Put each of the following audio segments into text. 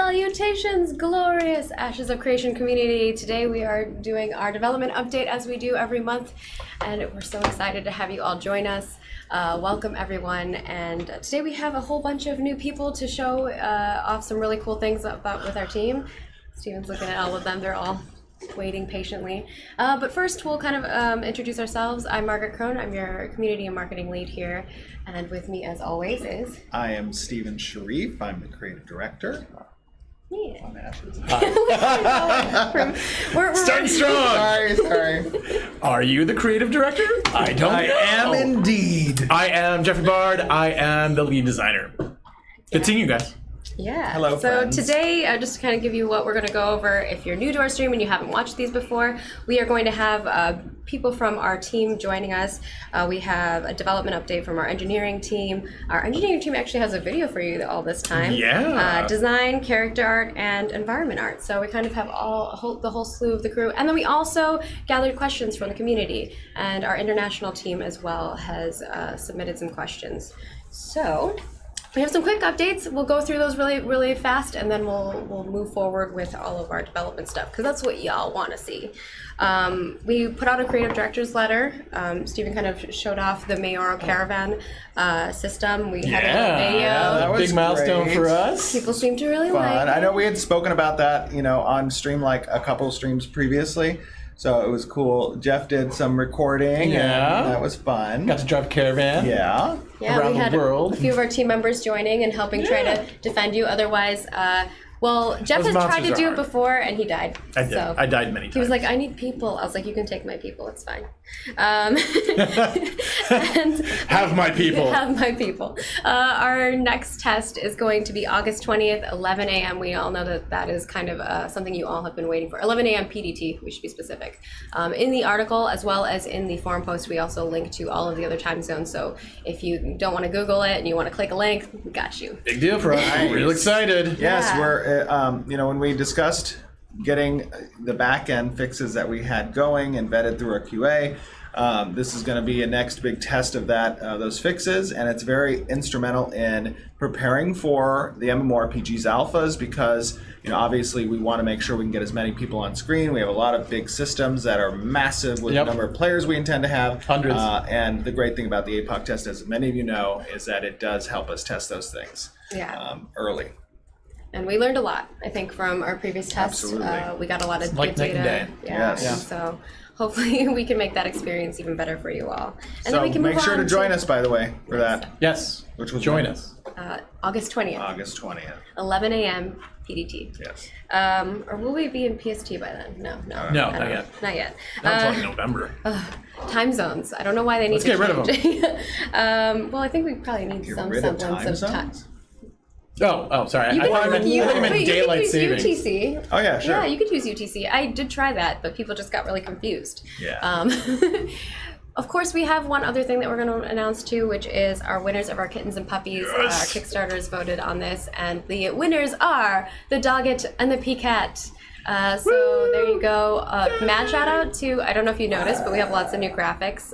Salutations, glorious Ashes of Creation community. Today we are doing our development update as we do every month, and we're so excited to have you all join us. Welcome everyone, and today we have a whole bunch of new people to show off some really cool things about with our team. Steven's looking at all of them, they're all waiting patiently. But first we'll kind of introduce ourselves. I'm Margaret Krohn, I'm your community and marketing lead here, and with me as always is... I am Sharif, I'm the creative director. Yeah. On Ashes. We're Starting strong! Sorry. Are you the creative director? I don't know. am indeed. I am Jeffrey Bard. I am the lead designer. Good seeing you guys. Yeah. Hello, so friends. today, just to kind of give you what we're going to go over, if you're new to our stream and you haven't watched these before, we are going to have people from our team joining us. We have a development update from our engineering team. Our engineering team actually has a video for you all this time. Yeah. Design, character art, and environment art. So we kind of have the whole slew of the crew. And then we also gathered questions from the community. And our international team as well has submitted some questions. So... we have some quick updates. We'll go through those really fast, and then we'll move forward with all of our development stuff, because that's what y'all want to see. We put out a creative director's letter. Steven kind of showed off the mayoral caravan system. We had a video. that was Big milestone great. for us. People seem to really like it. I know we had spoken about that, on stream like a couple streams previously. So it was cool. Jeff did some recording. Yeah. And that was fun. Got to drive caravan. Yeah. Yeah, around we had the world. a few of our team members joining and helping try to defend you. Otherwise, Jeff Those has tried to monsters do are it hard. before, and he died. I did. So I died many times. he was like, I need people. I was like, you can take my people, it's fine. And have my people. have my people. Our next test is going to be August 20th, 11 a.m. We all know that is kind of something you all have been waiting for. 11 a.m. PDT, we should be specific. In the article, as well as in the forum post, we also link to all of the other time zones. So if you don't want to Google it and you want to click a link, we got you. Big deal for us. Nice. Real excited. Yes, Yeah. we're, when we discussed getting the back end fixes that we had going and vetted through our QA, this is going to be a next big test of those fixes, and it's very instrumental in preparing for the MMORPG's alphas, because obviously we want to make sure we can get as many people on screen. We have a lot of big systems that are massive with the number of players we intend to have. Hundreds. And the great thing about the APOC test, as many of you know, is that it does help us test those things early. And we learned a lot, I think, from our previous tests. Absolutely. We got a lot of like good night data. and day. Yeah. Yes. Yeah. So hopefully we can make that experience even better for you all. And So then we can make move sure on to join us, by the way, for that, Yes. which was Join when? us. August 20th, August 20th. 11 a.m. PDT. Yes. Or will we be in PST by then? No, No, I not don't yet. know. Not yet. That's like November. Time zones. I don't know why they need Let's to get rid of change it. Well, I think we probably need Get some rid of semblance time of time. zones? Oh, sorry. You I thought can you meant wait, daylight you can use savings. UTC. Oh, yeah, sure. Yeah, you could use UTC. I did try that, but people just got really confused. Yeah. Of course, we have one other thing that we're going to announce too, which is our winners of our Kittens and Puppies. Yes. Our Kickstarters voted on this, and the winners are the Dogget and the Peacat. So there you go. Mad shout out to, I don't know if you noticed, but we have lots of new graphics.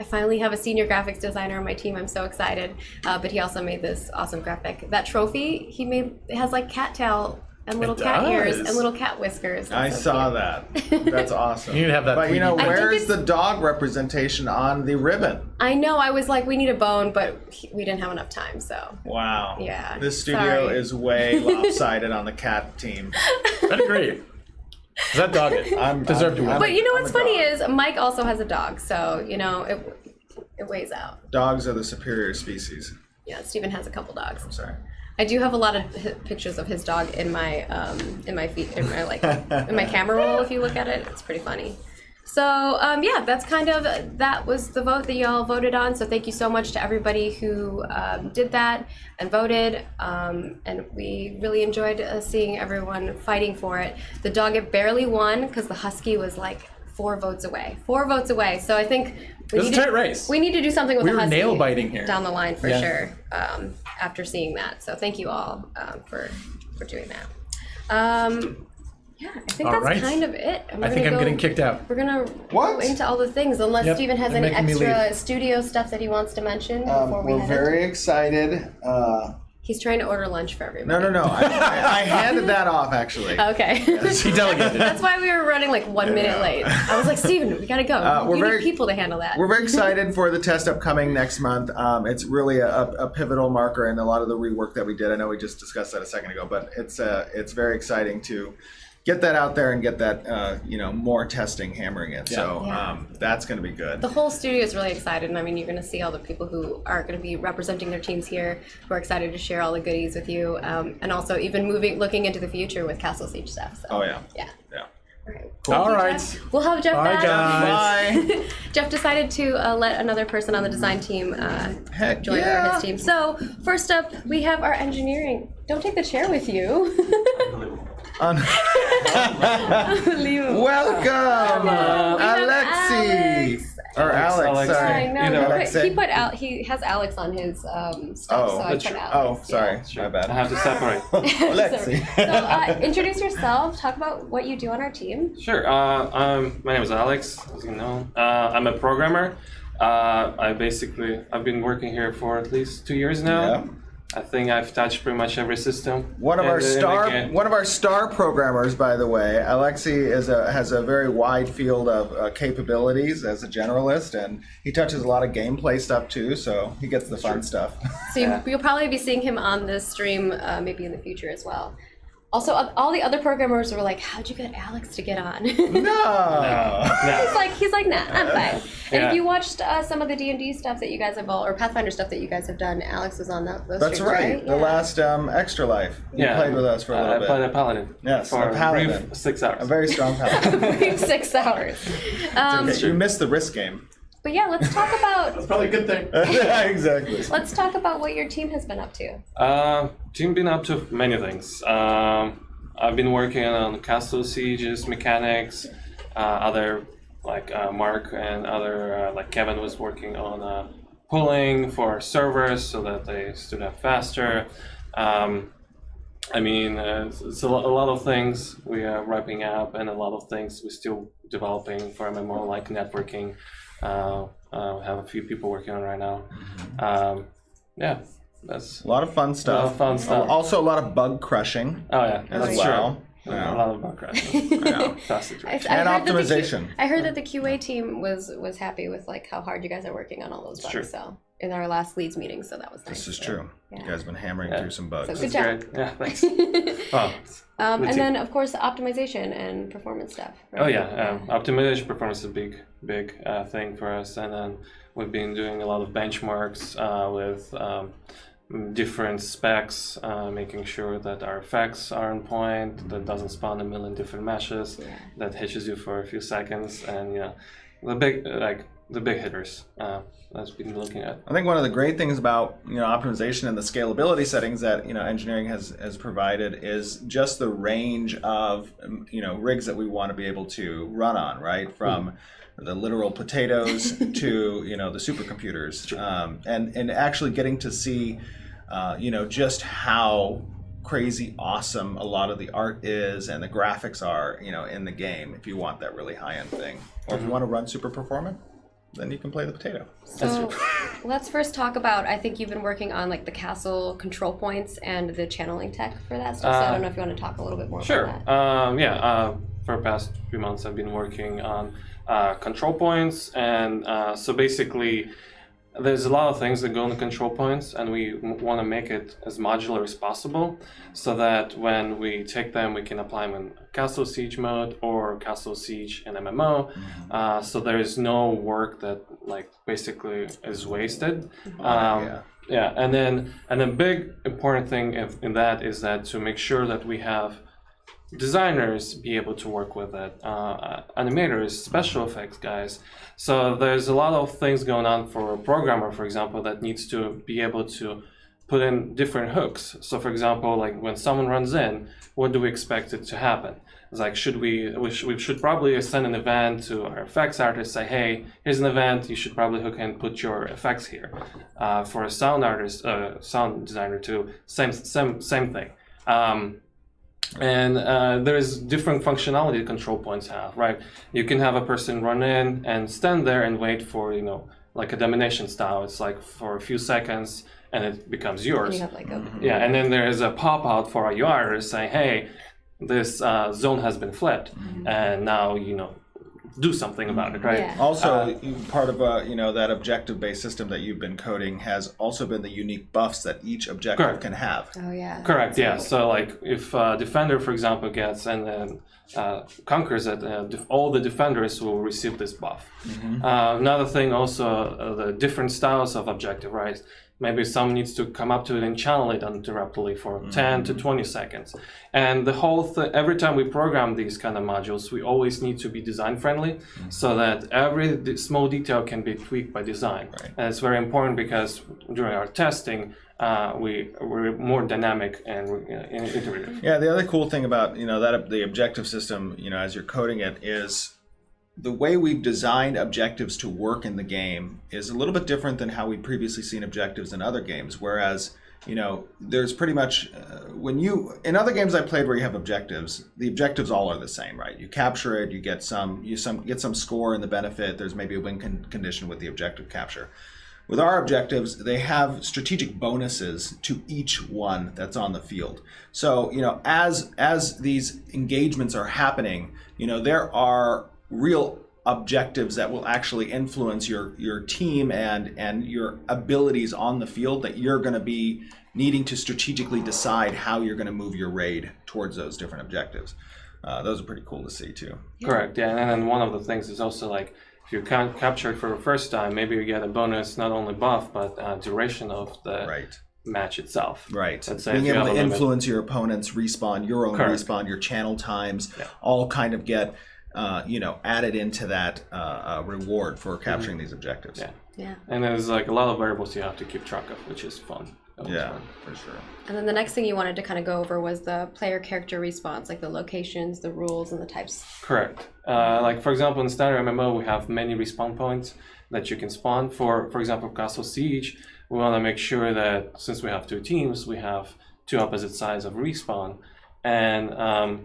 I finally have a senior graphics designer on my team. I'm so excited. But he also made this awesome graphic. That trophy he made, it has like cat tail and little cat ears and little cat whiskers. I That's so saw cute. that. That's awesome. You need to have that But 3D. I think where's it's- the dog representation on the ribbon? I know, I was like, we need a bone, but we didn't have enough time, so. Wow. Yeah, This studio sorry. is way lopsided on the cat team. That'd be great. Is that dog it? Deserved to win. But you know I'm what's a funny dog. is Mike also has a dog, so, it weighs out. Dogs are the superior species. Yeah, Steven has a couple dogs. I'm sorry. I do have a lot of pictures of his dog in my in my camera roll. If you look at it, it's pretty funny. So yeah, that was the vote that y'all voted on. So thank you so much to everybody who did that and voted. And we really enjoyed seeing everyone fighting for it. The dog barely won because the husky was like 4 votes away. 4 votes away. So I think It was a tight race. we need to do something with We the were husky nail biting here. down the line for Yeah. sure. After seeing that, so thank you all for doing that. Yeah, I think All that's right. kind of it. And I think I'm getting kicked out. We're gonna What? go into all the things, unless Yep, Steven has they're any making me extra leave. studio stuff that he wants to mention before we We're head very excited. He's trying to order lunch for everybody. No. I handed that off, actually. Okay. He delegated. That's why we were running like 1 minute late. I was like, Steven, we gotta go. We need people to handle that. We're very excited for the test upcoming next month. It's really a pivotal marker in a lot of the rework that we did. I know we just discussed that a second ago, but it's very exciting to get that out there and get that more testing hammering it. So that's going to be good. The whole studio is really excited, and I mean, you're going to see all the people who are going to be representing their teams here, who are excited to share all the goodies with you, and also even looking into the future with Castle Siege stuff. So, Oh yeah. Yeah. Okay. Cool. All right. Jeff. We'll have Jeff Bye, back. guys. Bye. Jeff decided to let another person on the design team Heck join yeah. his team. So first up, we have our engineering. Don't take the chair with you. Unbelievable. Welcome, We have Alexi. Or Alex, sorry. I know. You know, He has Alex on his stuff, so I that's put true. Alex. sorry. Sure. My bad. I have to separate. Alexi. So introduce yourself. Talk about what you do on our team. Sure. My name is Alex, as you know. I'm a programmer. I've been working here for at least 2 years now. Yeah. I think I've touched pretty much every system. One of our star programmers, by the way, Alexi has a very wide field of capabilities as a generalist, and he touches a lot of gameplay stuff too. So he gets the fun stuff. So you'll probably be seeing him on this stream maybe in the future as well. Also, all the other programmers were like, "How'd you get Alex to get on?" No. He's like, nah, I'm fine. And Yeah. if you watched some of the D&D stuff that you guys have or Pathfinder stuff that you guys have done, Alex was on those That's streams, right. The last Extra Life. You played with us for a little I bit. played a paladin. Yes, for a paladin. brief 6 hours. A very strong paladin. Brief 6 hours. You missed the risk game. But yeah, let's talk about Probably a good thing. Yeah, exactly. let's talk about what your team has been up to. Team been up to many things. I've been working on Castle Siege's mechanics. Other like Mark and other like Kevin was working on pulling for servers so that they stood up faster. It's a lot of things we are wrapping up, and a lot of things we're still developing for MMO, like networking. We have a few people working on right now. That's A lot of fun stuff. a lot of fun stuff. Also, a lot of bug crushing Oh yeah, as that's well. true. Yeah. A lot of bug crashes. Faster true. I And heard that optimization. I heard that the QA team was happy with like how hard you guys are working on all those bugs. true. So in our last leads meeting, so that was nice. This is So, true. yeah. You guys have been hammering Yeah. through some bugs. So good That's job. great. Yeah, thanks. Oh, And then of course optimization and performance stuff. Right? oh yeah, optimization performance is a big thing for us, and then we've been doing a lot of benchmarks with different specs, making sure that our effects are on point, that doesn't spawn a million different meshes, that hitches you for a few seconds, and the big hitters. That's been looking at. I think one of the great things about optimization and the scalability settings that engineering has provided is just the range of rigs that we want to be able to run on, right? From the literal potatoes to the supercomputers, and actually getting to see just how crazy awesome a lot of the art is and the graphics are in the game. If you want that really high-end thing, or if you want to run super performant, then you can play the potato. So let's first talk about, I think you've been working on like the castle control points and the channeling tech for that stuff. So I don't know if you want to talk a little bit more Sure. about that. For the past few months, I've been working on control points, and so basically, there's a lot of things that go on the control points, and we want to make it as modular as possible, so that when we take them, we can apply them in Castle Siege mode or Castle Siege in MMO. So there is no work that basically is wasted. And then a big important thing in that is that to make sure that we have designers be able to work with it, animators, special effects guys. So there's a lot of things going on for a programmer, for example, that needs to be able to put in different hooks. So for example, like when someone runs in, what do we expect it to happen? It's like, we should probably send an event to our effects artist, say, hey, here's an event, you should probably hook and put your effects here. For a sound artist, sound designer too, same thing. And there's different functionality control points have, right? You can have a person run in and stand there and wait for, like a domination style. It's like for a few seconds and it becomes yours. And you have like a Yeah, and then there is a pop-out for a UI saying, hey, this zone has been flipped, and now, do something about it, right? Yeah. Also, part of that objective-based system that you've been coding has also been the unique buffs that each objective Correct. can have. Oh yeah. Correct, yeah. So like if a defender, for example, gets and then conquers it, all the defenders will receive this buff. Another thing also, the different styles of objective, right? Maybe some needs to come up to it and channel it uninterruptedly for 10 to 20 seconds. And the whole thing, every time we program these kind of modules, we always need to be design friendly so that every small detail can be tweaked by design. Right. And it's very important because during our testing, we're more dynamic and iterative. Yeah, the other cool thing about that the objective system, as you're coding it, is the way we've designed objectives to work in the game is a little bit different than how we've previously seen objectives in other games. Whereas, there's pretty much in other games I played where you have objectives, the objectives all are the same, right? You capture it, you get some score in the benefit. There's maybe a win condition with the objective capture. With our objectives, they have strategic bonuses to each one that's on the field. So, as these engagements are happening, there are real objectives that will actually influence your team and your abilities on the field that you're going to be needing to strategically decide how you're going to move your raid towards those different objectives. Those are pretty cool to see too. Correct, yeah. And then one of the things is also like, if you can't capture it for the first time, maybe you get a bonus, not only buff, but duration of the match itself. Right. Let's say being if you able have to a limit. influence your opponent's respawn, your own Correct. respawn, your channel times, all kind of get added into that reward for capturing these objectives. Yeah. Yeah. And there's like a lot of variables you have to keep track of, which is fun. That was Yeah, fun. for sure. And then the next thing you wanted to kind of go over was the player character response, like the locations, the rules, and the types. Correct. Like for example, in standard MMO, we have many respawn points that you can spawn. For example, Castle Siege, we want to make sure that since we have two teams, we have two opposite sides of respawn. And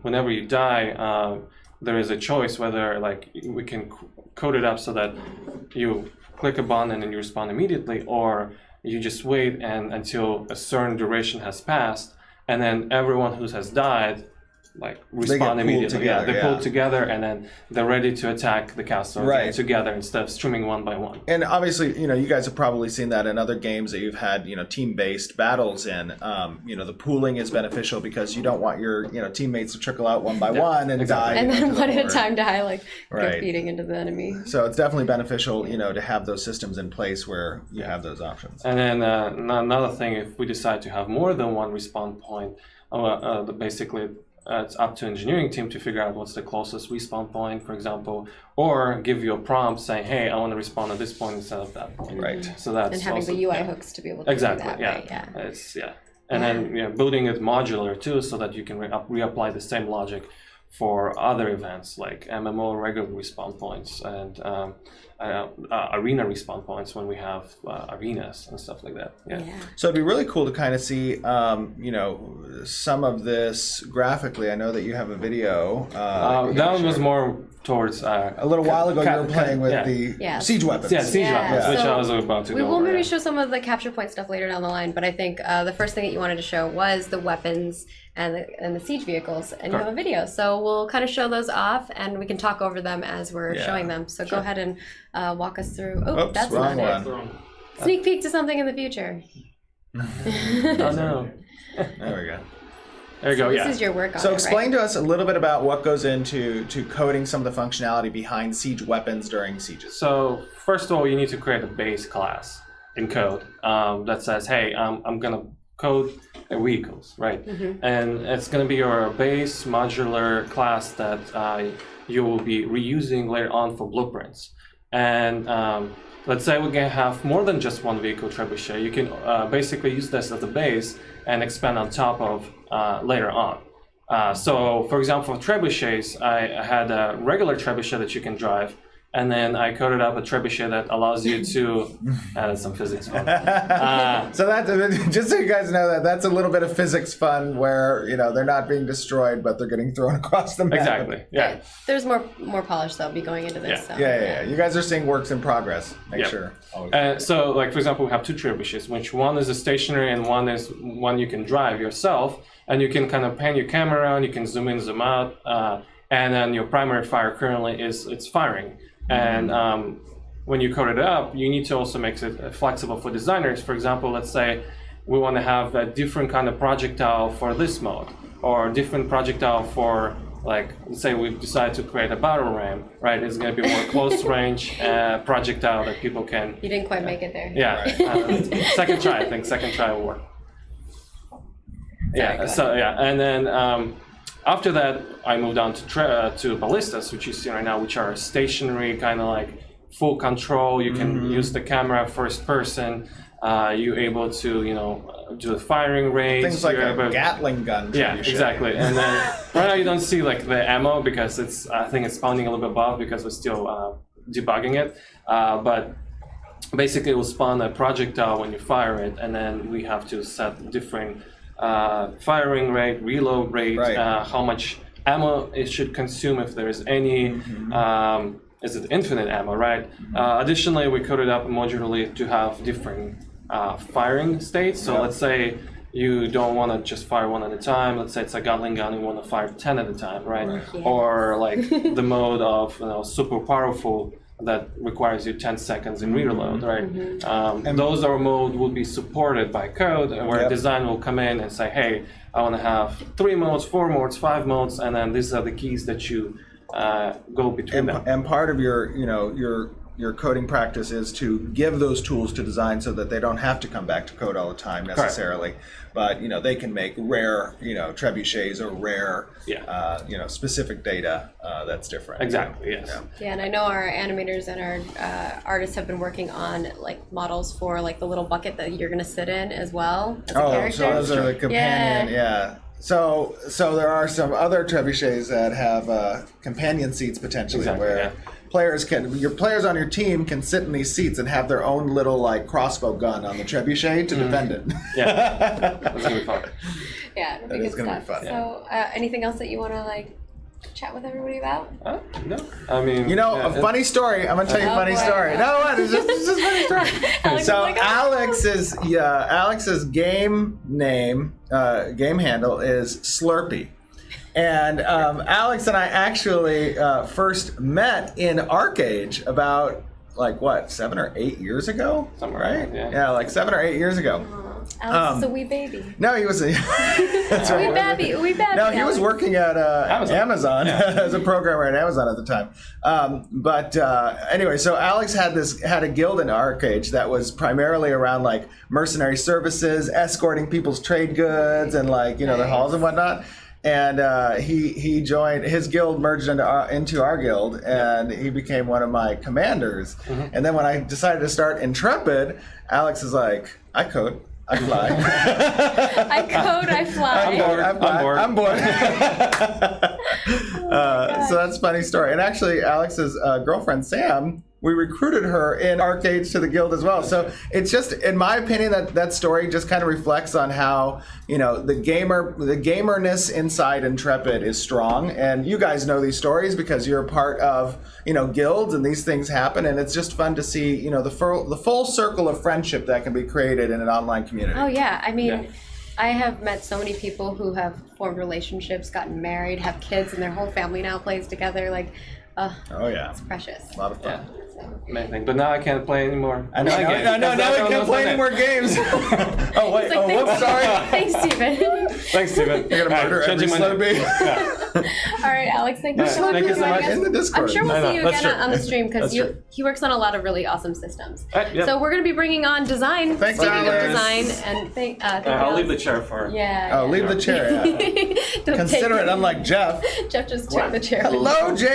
whenever you die, there is a choice whether like we can code it up so that you click a button and then you respawn immediately, or you just wait until a certain duration has passed, and then everyone who has died like respawn immediately. Together, they pull together and then they're ready to attack the castle together instead of streaming one by one. And obviously, you guys have probably seen that in other games that you've had, team-based battles in. The pooling is beneficial because you don't want your, teammates to trickle out one by one and die. And then one at a board. time die, like go Right. feeding into the enemy. So it's definitely beneficial, to have those systems in place where you have those options. And then another thing, if we decide to have more than one respawn point, basically it's up to engineering team to figure out what's the closest respawn point, for example, or give you a prompt saying, hey, I want to respawn at this point instead of that point. Right. So that's And having also, the UI hooks to be able to exactly, do that, yeah. right? Yeah. It's And then building it modular too, so that you can reapply the same logic for other events like MMO regular respawn points and arena respawn points when we have arenas and stuff like that. Yeah. So it'd be really cool to kind of see, some of this graphically. I know that you have a video. That one was more towards a little while ago. You were playing with the siege weapons. Yeah, siege weapons, which So I was about to we go will over. maybe show some of the capture point stuff later down the line, but I think the first thing that you wanted to show was the weapons and the siege vehicles, and you have a video. So we'll kind of show those off, and we can talk over them as we're showing them. So go ahead and walk us through. Oh, Oops, that's wrong not one. it. Sneak peek to something in the future. Oh no. There we go. There you go, This is your work on So it, explain right? to us a little bit about what goes into coding some of the functionality behind siege weapons during sieges. So first of all, you need to create a base class in code that says, hey, I'm going to code vehicles, right? And it's going to be your base modular class that you will be reusing later on for blueprints. And let's say we're going to have more than just one vehicle trebuchet. You can basically use this as a base and expand on top of later on. So, for example, for trebuchets, I had a regular trebuchet that you can drive, and then I coded up a trebuchet that allows you to add some physics fun. So that, just so you guys know, that's a little bit of physics fun where, they're not being destroyed, but they're getting thrown across the map. Exactly. Yeah. There's more polish that'll be going into this. Yeah. So, Yeah. You guys are seeing works in progress. Make Yep. sure. So, like, for example, we have two trebuchets, which one is a stationary and one is one you can drive yourself. And you can kind of pan your camera around, you can zoom in, zoom out, and then your primary fire currently it's firing. And when you code it up, you need to also make it flexible for designers. For example, let's say we want to have a different kind of projectile for this mode, or a different projectile for, like, let's say we decide to create a battle ram, right? It's going to be more close range projectile that people can. You didn't quite make it there. Yeah, second try. I think second try will work. Yeah. So yeah, and then after that, I moved on to ballistas, which you see right now, which are stationary, kind of like full control. You can use the camera first person. You're able to, do the firing range. Things like a Gatling gun. Yeah, exactly. And then right now you don't see like the ammo because I think it's spawning a little bit above because we're still debugging it. But basically it will spawn a projectile when you fire it, and then we have to set different firing rate, reload rate, Right. how much ammo it should consume if there is any. Is it infinite ammo, right? Additionally, we coded up modularly to have different firing states. So let's say you don't want to just fire one at a time. Let's say it's a Gatling gun, you want to fire 10 at a time, right? Yeah. Or like the mode of super powerful that requires you 10 seconds in reload, right? And those are mode will be supported by code, where design will come in and say, hey, I want to have 3 modes, 4 modes, 5 modes, and then these are the keys that you go between them. And part of your coding practice is to give those tools to design so that they don't have to come back to code all the time necessarily. But they can make rare trebuchets or rare specific data that's different. Exactly. Yes. Yeah, and I know our animators and our artists have been working on like models for like the little bucket that you're gonna sit in as well as a character. So those are the companion. Yeah. So there are some other trebuchets that have companion seats potentially, Exactly, where your players on your team can sit in these seats and have their own little like crossbow gun on the trebuchet to defend it. Yeah, that's gonna be fun. Yeah, it'll be That is good gonna be stuff. fun. So, anything else that you want to like chat with everybody about? No, I mean, a funny story. I'm gonna tell you a funny boy. story. No, what? It's just a funny story. Alex So is like, "Oh." Alex's game handle is Slurpee. And Alex and I actually first met in ArcAge about 7 or 8 years ago, Somewhere right? around, yeah. Yeah, like 7 or 8 years ago. Alex is a wee baby. No, he was a that's right. Wee baby. No, he was Alex. working at Amazon as a programmer at Amazon at the time. Anyway, so Alex had a guild in ArcAge that was primarily around like mercenary services, escorting people's trade goods and their halls and whatnot. And he joined, his guild merged into our guild, and he became one of my commanders. And then when I decided to start Intrepid, Alex is like, I code, I fly. I code, I fly. I'm bored. So that's a funny story. And actually, Alex's girlfriend, Sam, we recruited her in ArcAge to the guild as well. So it's just, in my opinion, that story just kind of reflects on how, the gamerness inside Intrepid is strong. And you guys know these stories because you're a part of, guilds, and these things happen. And it's just fun to see, the full circle of friendship that can be created in an online community. Oh yeah, I mean, I have met so many people who have formed relationships, gotten married, have kids, and their whole family now plays together. Oh yeah, it's precious. a lot of fun. So. Amazing. But now I can't play anymore. I know. Now we can't play any more games. Oh wait. It's like, Whoops. Sorry. Thanks, Steven. Thanks, Steven. You're gonna murder every Slurpee. All right, Alex, thank you so much Thank for you so joining much. us. In the Discord. I'm sure we'll see you That's again true. on the stream because That's true. he works on a lot of really awesome systems. Yeah. So we're going to be bringing on design. Thanks, Speaking Alex. of design, and thank you, I'll leave the Alex. chair for. Yeah. Oh, leave the chair. Yeah. Don't Consider take it, unlike Jeff. Jeff just took the chair. Hello, JR.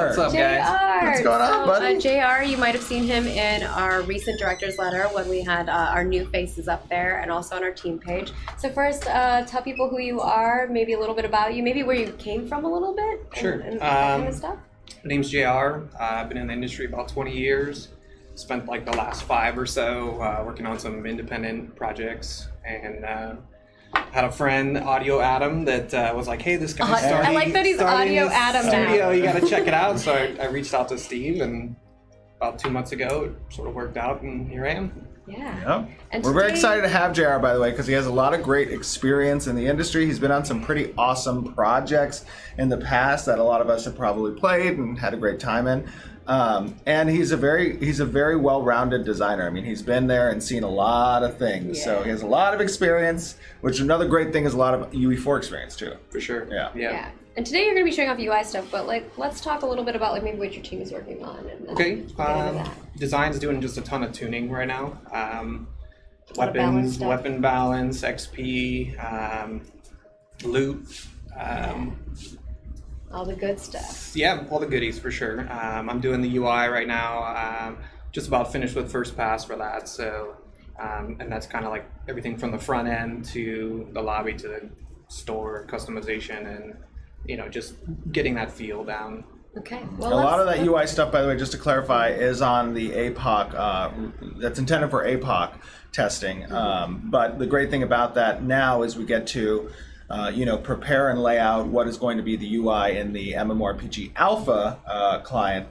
What's up, guys? JR. What's going on, buddy? JR, you might have seen him in our recent director's letter when we had our new faces up there, and also on our team page. So first, tell people who you are, maybe a little bit about you, maybe where you came from a little bit. Sure. And that kind of stuff. My name's JR. I've been in the industry about 20 years. Spent like the last 5 or so working on some independent projects, and had a friend, Audio Adam, that was like, "Hey, this guy's starting." I like that he's starting Audio his Adam now. studio. You got to check it out. So I reached out to Steve, and about 2 months ago, it sort of worked out, and here I am. Yeah. Yep. And We're very today- excited to have JR, by the way, because he has a lot of great experience in the industry. He's been on some pretty awesome projects in the past that a lot of us have probably played and had a great time in. And he's a very well-rounded designer. I mean, he's been there and seen a lot of things. So Yeah. he has a lot of experience, which another great thing is a lot of UE4 experience too. For sure. Yeah. Yeah. And today you're going to be showing off UI stuff, but let's talk a little bit about maybe what your team is working on. And then Okay. get into that. Design's doing just a ton of tuning right now. lot of balance Weapons, stuff. weapon balance, XP, loot. All the good stuff. Yeah, all the goodies for sure. I'm doing the UI right now. Just about finished with first pass for that. So, and that's kind of like everything from the front end to the lobby to the store customization, and just getting that feel down. Okay. A lot of that UI stuff, by the way, just to clarify, is on the APOC, that's intended for APOC testing. But the great thing about that now is we get to, prepare and lay out what is going to be the UI in the MMORPG Alpha client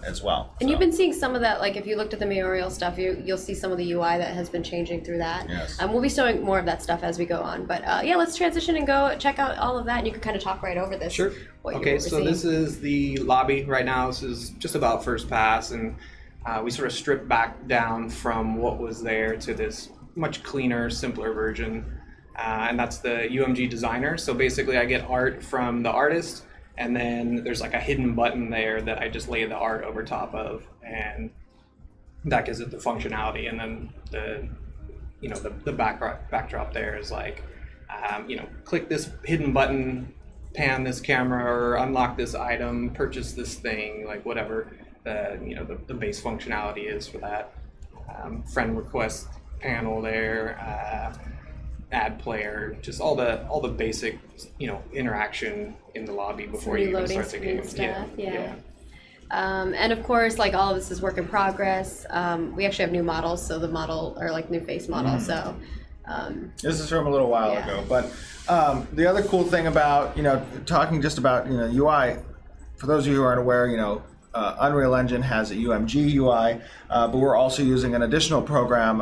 as well. And you've been seeing some of that, like if you looked at the Mayoral stuff, you'll see some of the UI that has been changing through that. Yes. We'll be showing more of that stuff as we go on. But yeah, let's transition and go check out all of that, and you can kind of talk right over this. Sure. Okay, so this is the lobby right now. This is just about first pass, and we sort of stripped back down from what was there to this much cleaner, simpler version. And that's the UMG designer. So basically I get art from the artist, and then there's like a hidden button there that I just lay the art over top of, and that gives it the functionality. And then the backdrop there is like, click this hidden button, pan this camera, or unlock this item, purchase this thing, like whatever the base functionality is for that. Friend request panel there. Add player, just all the basic, interaction in the lobby before you even start the game. Stuff. Yeah. And of course, like all of this is work in progress. We actually have new models, so the model or like new face model. So this is from a little while ago. But the other cool thing about talking just about UI, for those of you who aren't aware, Unreal Engine has a UMG UI, but we're also using an additional program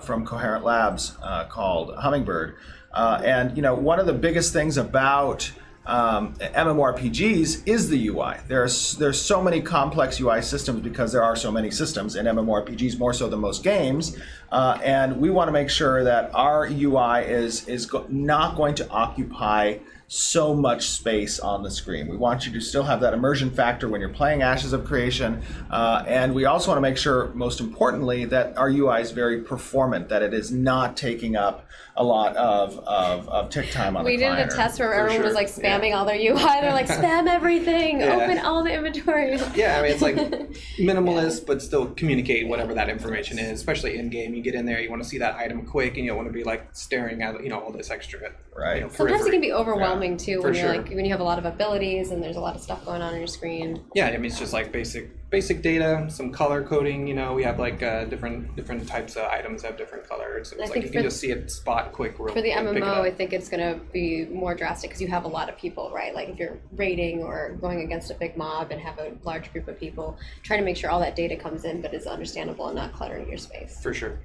from Coherent Labs called Hummingbird. And one of the biggest things about MMORPGs is the UI. There's so many complex UI systems because there are so many systems in MMORPGs, more so than most games. And we want to make sure that our UI is not going to occupy so much space on the screen. We want you to still have that immersion factor when you're playing Ashes of Creation, and we also want to make sure, most importantly, that our UI is very performant, that it is not taking up a lot of tick time on the client. We did a test where everyone was sure. like spamming all their UI. They're like, spam everything, open all the inventory. Yeah, I mean, it's like minimalist, but still communicate whatever that information is, especially in game. You get in there, you want to see that item quick, and you don't want to be like staring at all this extra. Right. Sometimes it can be overwhelming too when For you're sure. like when you have a lot of abilities and there's a lot of stuff going on your screen. Yeah, I mean, it's just like basic data, some color coding. We have like different types of items have different colors. So I it's think like you can just see it spot quick. For the pick it MMO, up. I think it's going to be more drastic because you have a lot of people, right? Like if you're raiding or going against a big mob and have a large group of people, trying to make sure all that data comes in but is understandable and not cluttering your space. For sure.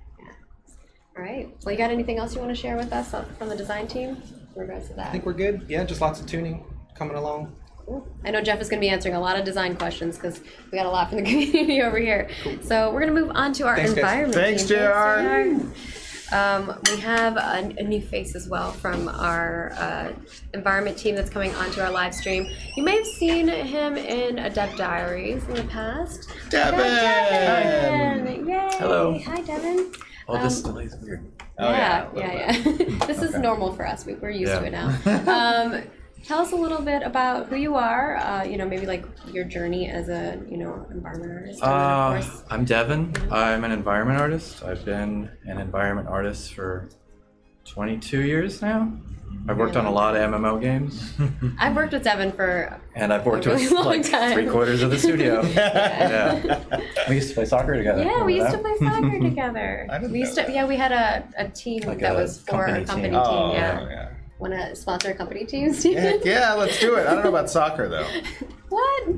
All right. Well, you got anything else you want to share with us from the design team in regards to that? I think we're good. Yeah, just lots of tuning coming along. Cool. I know Jeff is going to be answering a lot of design questions because we got a lot from the community over here. So we're going to move on to our Thanks, guys. environment Thanks, team. JR. We have a new face as well from our environment team that's coming onto our live stream. You may have seen him in a Dev Diaries in the past. Devin! Devin! Yay! Hello. Hi, Devin. Oh, this delay is weird. Oh, yeah. yeah, a little bit. This is normal for us. We're used to Yeah. it now. Tell us a little bit about who you are. Maybe like your journey as a environment artist. And then, of course, I'm Devin. I'm an environment artist. I've been an environment artist for 22 years now. I've worked on a lot of MMO games, I've worked with Devin for and I've worked A really with long like time. 3/4 of the studio. Yeah. We used to play soccer together. Yeah, we used to Remember play soccer together. I didn't We used know to, that. yeah, we had a team Like that a was for company a company team. team. Oh, Yeah. yeah. Want to sponsor company teams, Steven? Heck yeah, let's do it. I don't know about soccer though. What?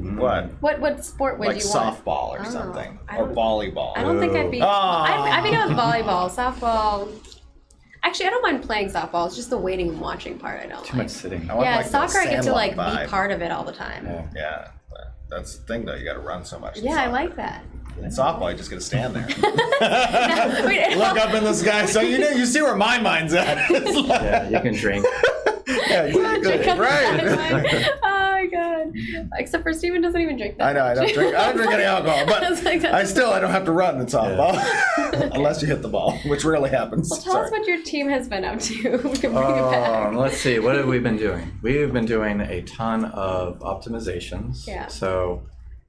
What? What sport would Like you want? softball or Oh, something, I or don't- volleyball. I don't think I'd be. Oh. I'd be down with volleyball, softball. Actually, I don't mind playing softball. It's just the waiting and watching part I don't Too like. much sitting. I want, Yeah, like, the soccer I get to Sandlot like vibe. be part of it all the time. Yeah. Yeah, but that's the thing though. You got to run so much. in Yeah, I soccer. like that. In softball, you just got to stand there. Wait, Look up in the sky, so you see where my mind's at. It's like- Yeah, you can drink. yeah, exactly. Right. Oh my god! Except for Steven doesn't even drink that. I know. I don't much. drink. I don't drink any alcohol, I was like, but that's- I don't have to run in softball unless you hit the ball, which rarely happens. Well, tell us what your team has been up to. We can bring it back. Let's see. What have we been doing? We've been doing a ton of optimizations. Yeah. So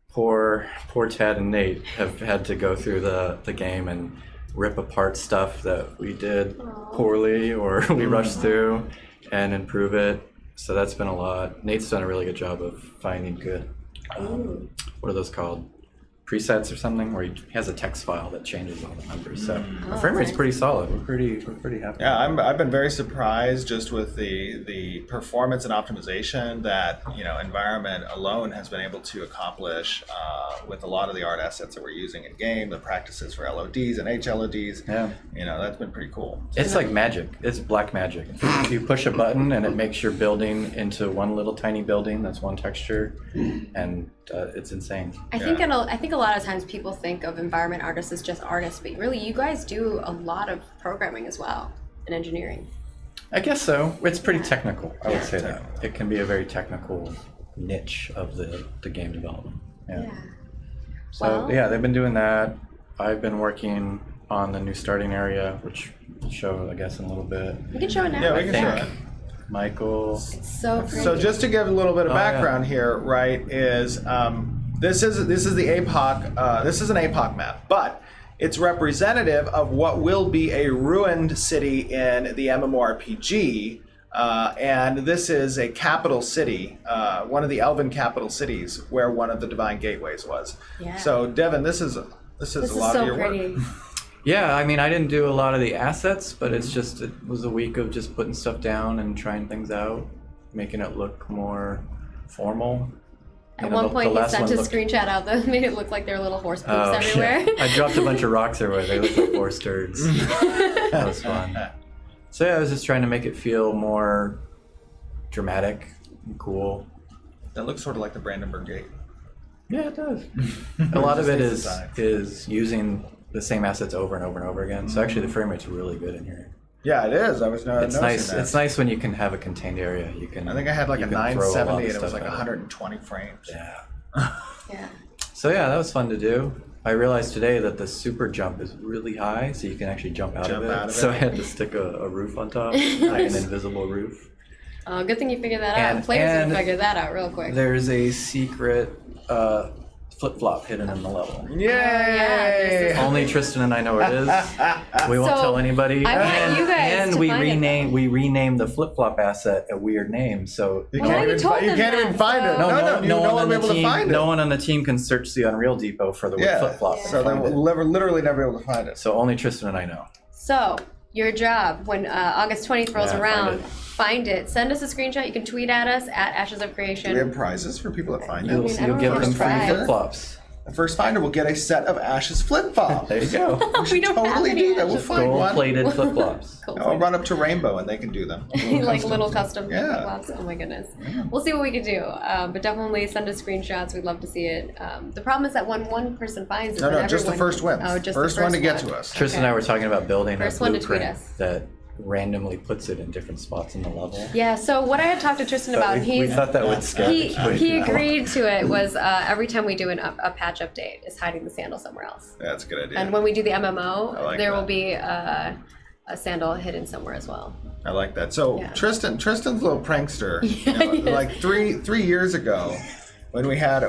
poor Ted and Nate have had to go through the game and rip apart stuff that we did poorly or we rushed through and improve it. So that's been a lot. Nate's done a really good job of finding good, what are those called? Presets or something, where he has a text file that changes all the numbers. So our frame rate's pretty solid. We're pretty happy. Yeah, I've been very surprised just with the performance and optimization that environment alone has been able to accomplish with a lot of the art assets that we're using in game, the practices for LODs and HLODs. Yeah. That's been pretty cool. It's like magic. It's black magic. You push a button and it makes your building into one little tiny building that's one texture, and it's insane. I think a lot of times people think of environment artists as just artists, but really you guys do a lot of programming as well and engineering. I guess so. It's pretty technical. I would say that it can be a very technical niche of the game development. Yeah. So Well- yeah, they've been doing that. I've been working on the new starting area, which we'll show, I guess, in a little bit. You can show it now. Yeah, we I can show think it. Michael. It's so pretty. So just to give a little bit of Oh, yeah. background here, right, is this is the APOC. This is an APOC map, but it's representative of what will be a ruined city in the MMORPG. And this is a capital city, one of the Elven capital cities, where one of the Divine Gateways was. Yeah. So Devin, this is this a is lot so of your pretty. work. Yeah, I mean, I didn't do a lot of the assets, but it was a week of just putting stuff down and trying things out, making it look more formal. At one point, he sent a screenshot out that made it look like there were little horse poops everywhere. Yeah. I dropped a bunch of rocks everywhere. They looked like horse turds. That was fun. So yeah, I was just trying to make it feel more dramatic and cool. That looks sort of like the Brandenburg Gate. Yeah, it does. A lot of it Just is design. is using the same assets over and over and over again. So actually, the frame rate's really good in here. Yeah, it is. I was It's noticing nice. that. It's nice when you can have a contained area. You can. I think I had like you a can throw lot 970 of and it was stuff like at 120 frames. Yeah. Yeah. So yeah, that was fun to do. I realized today that the super jump is really high, so you can actually jump out, Jump of, it. out of So it. I had to stick a roof on top, like an invisible roof. Good thing you figured that And- out. Players and can figure that out real quick. There's a secret flip-flop hidden in the level. Yay! this is- Only Tristan and I know where it is. We won't So, tell anybody. I want you guys and to we find it, we renamed the flip-flop asset a weird name. So You Well, can't, you even, told you them can't that, even find it. so- No, no you one won't on be the able to team. find it. No one on the team can search the Unreal Depot for the word Yeah. flip-flop. So they and will find it. literally never be able to find it. So only Tristan and I know. So, your job when August 20th rolls Yeah, around, find find it. Send us a screenshot. You can tweet at us at Ashes of Do we Creation. have prizes for people that find You'll, it? I you'll don't give know them if free it's flip-flops. The first finder will get a set of Ashes flip-flops. There you go. We don't have Totally any do that. We'll Ashes find one. Gold-plated flip-flops. Cool. I'll run up to Rainbow and they can do them. Like little custom Yeah. flip-flops. Oh my goodness. We'll see what we can do. But definitely send us screenshots. We'd love to see it. The problem is that when one person finds it, No, then just the everyone- first wins. Oh, just first the one first to get one. to us. Tristan and I were talking about building First a one to tweet blueprint us. that randomly puts it in different spots in the level. Yeah, so what I had talked to Tristan about, But we thought that would scare he people. agreed to it, was every time we do a patch update is hiding the sandal somewhere else. That's a good idea. And when we do the MMO, I like there that. will be a sandal hidden somewhere as well. I like that. So Yeah. Tristan's a little prankster. Yeah, You know, he is. like three years ago, when we had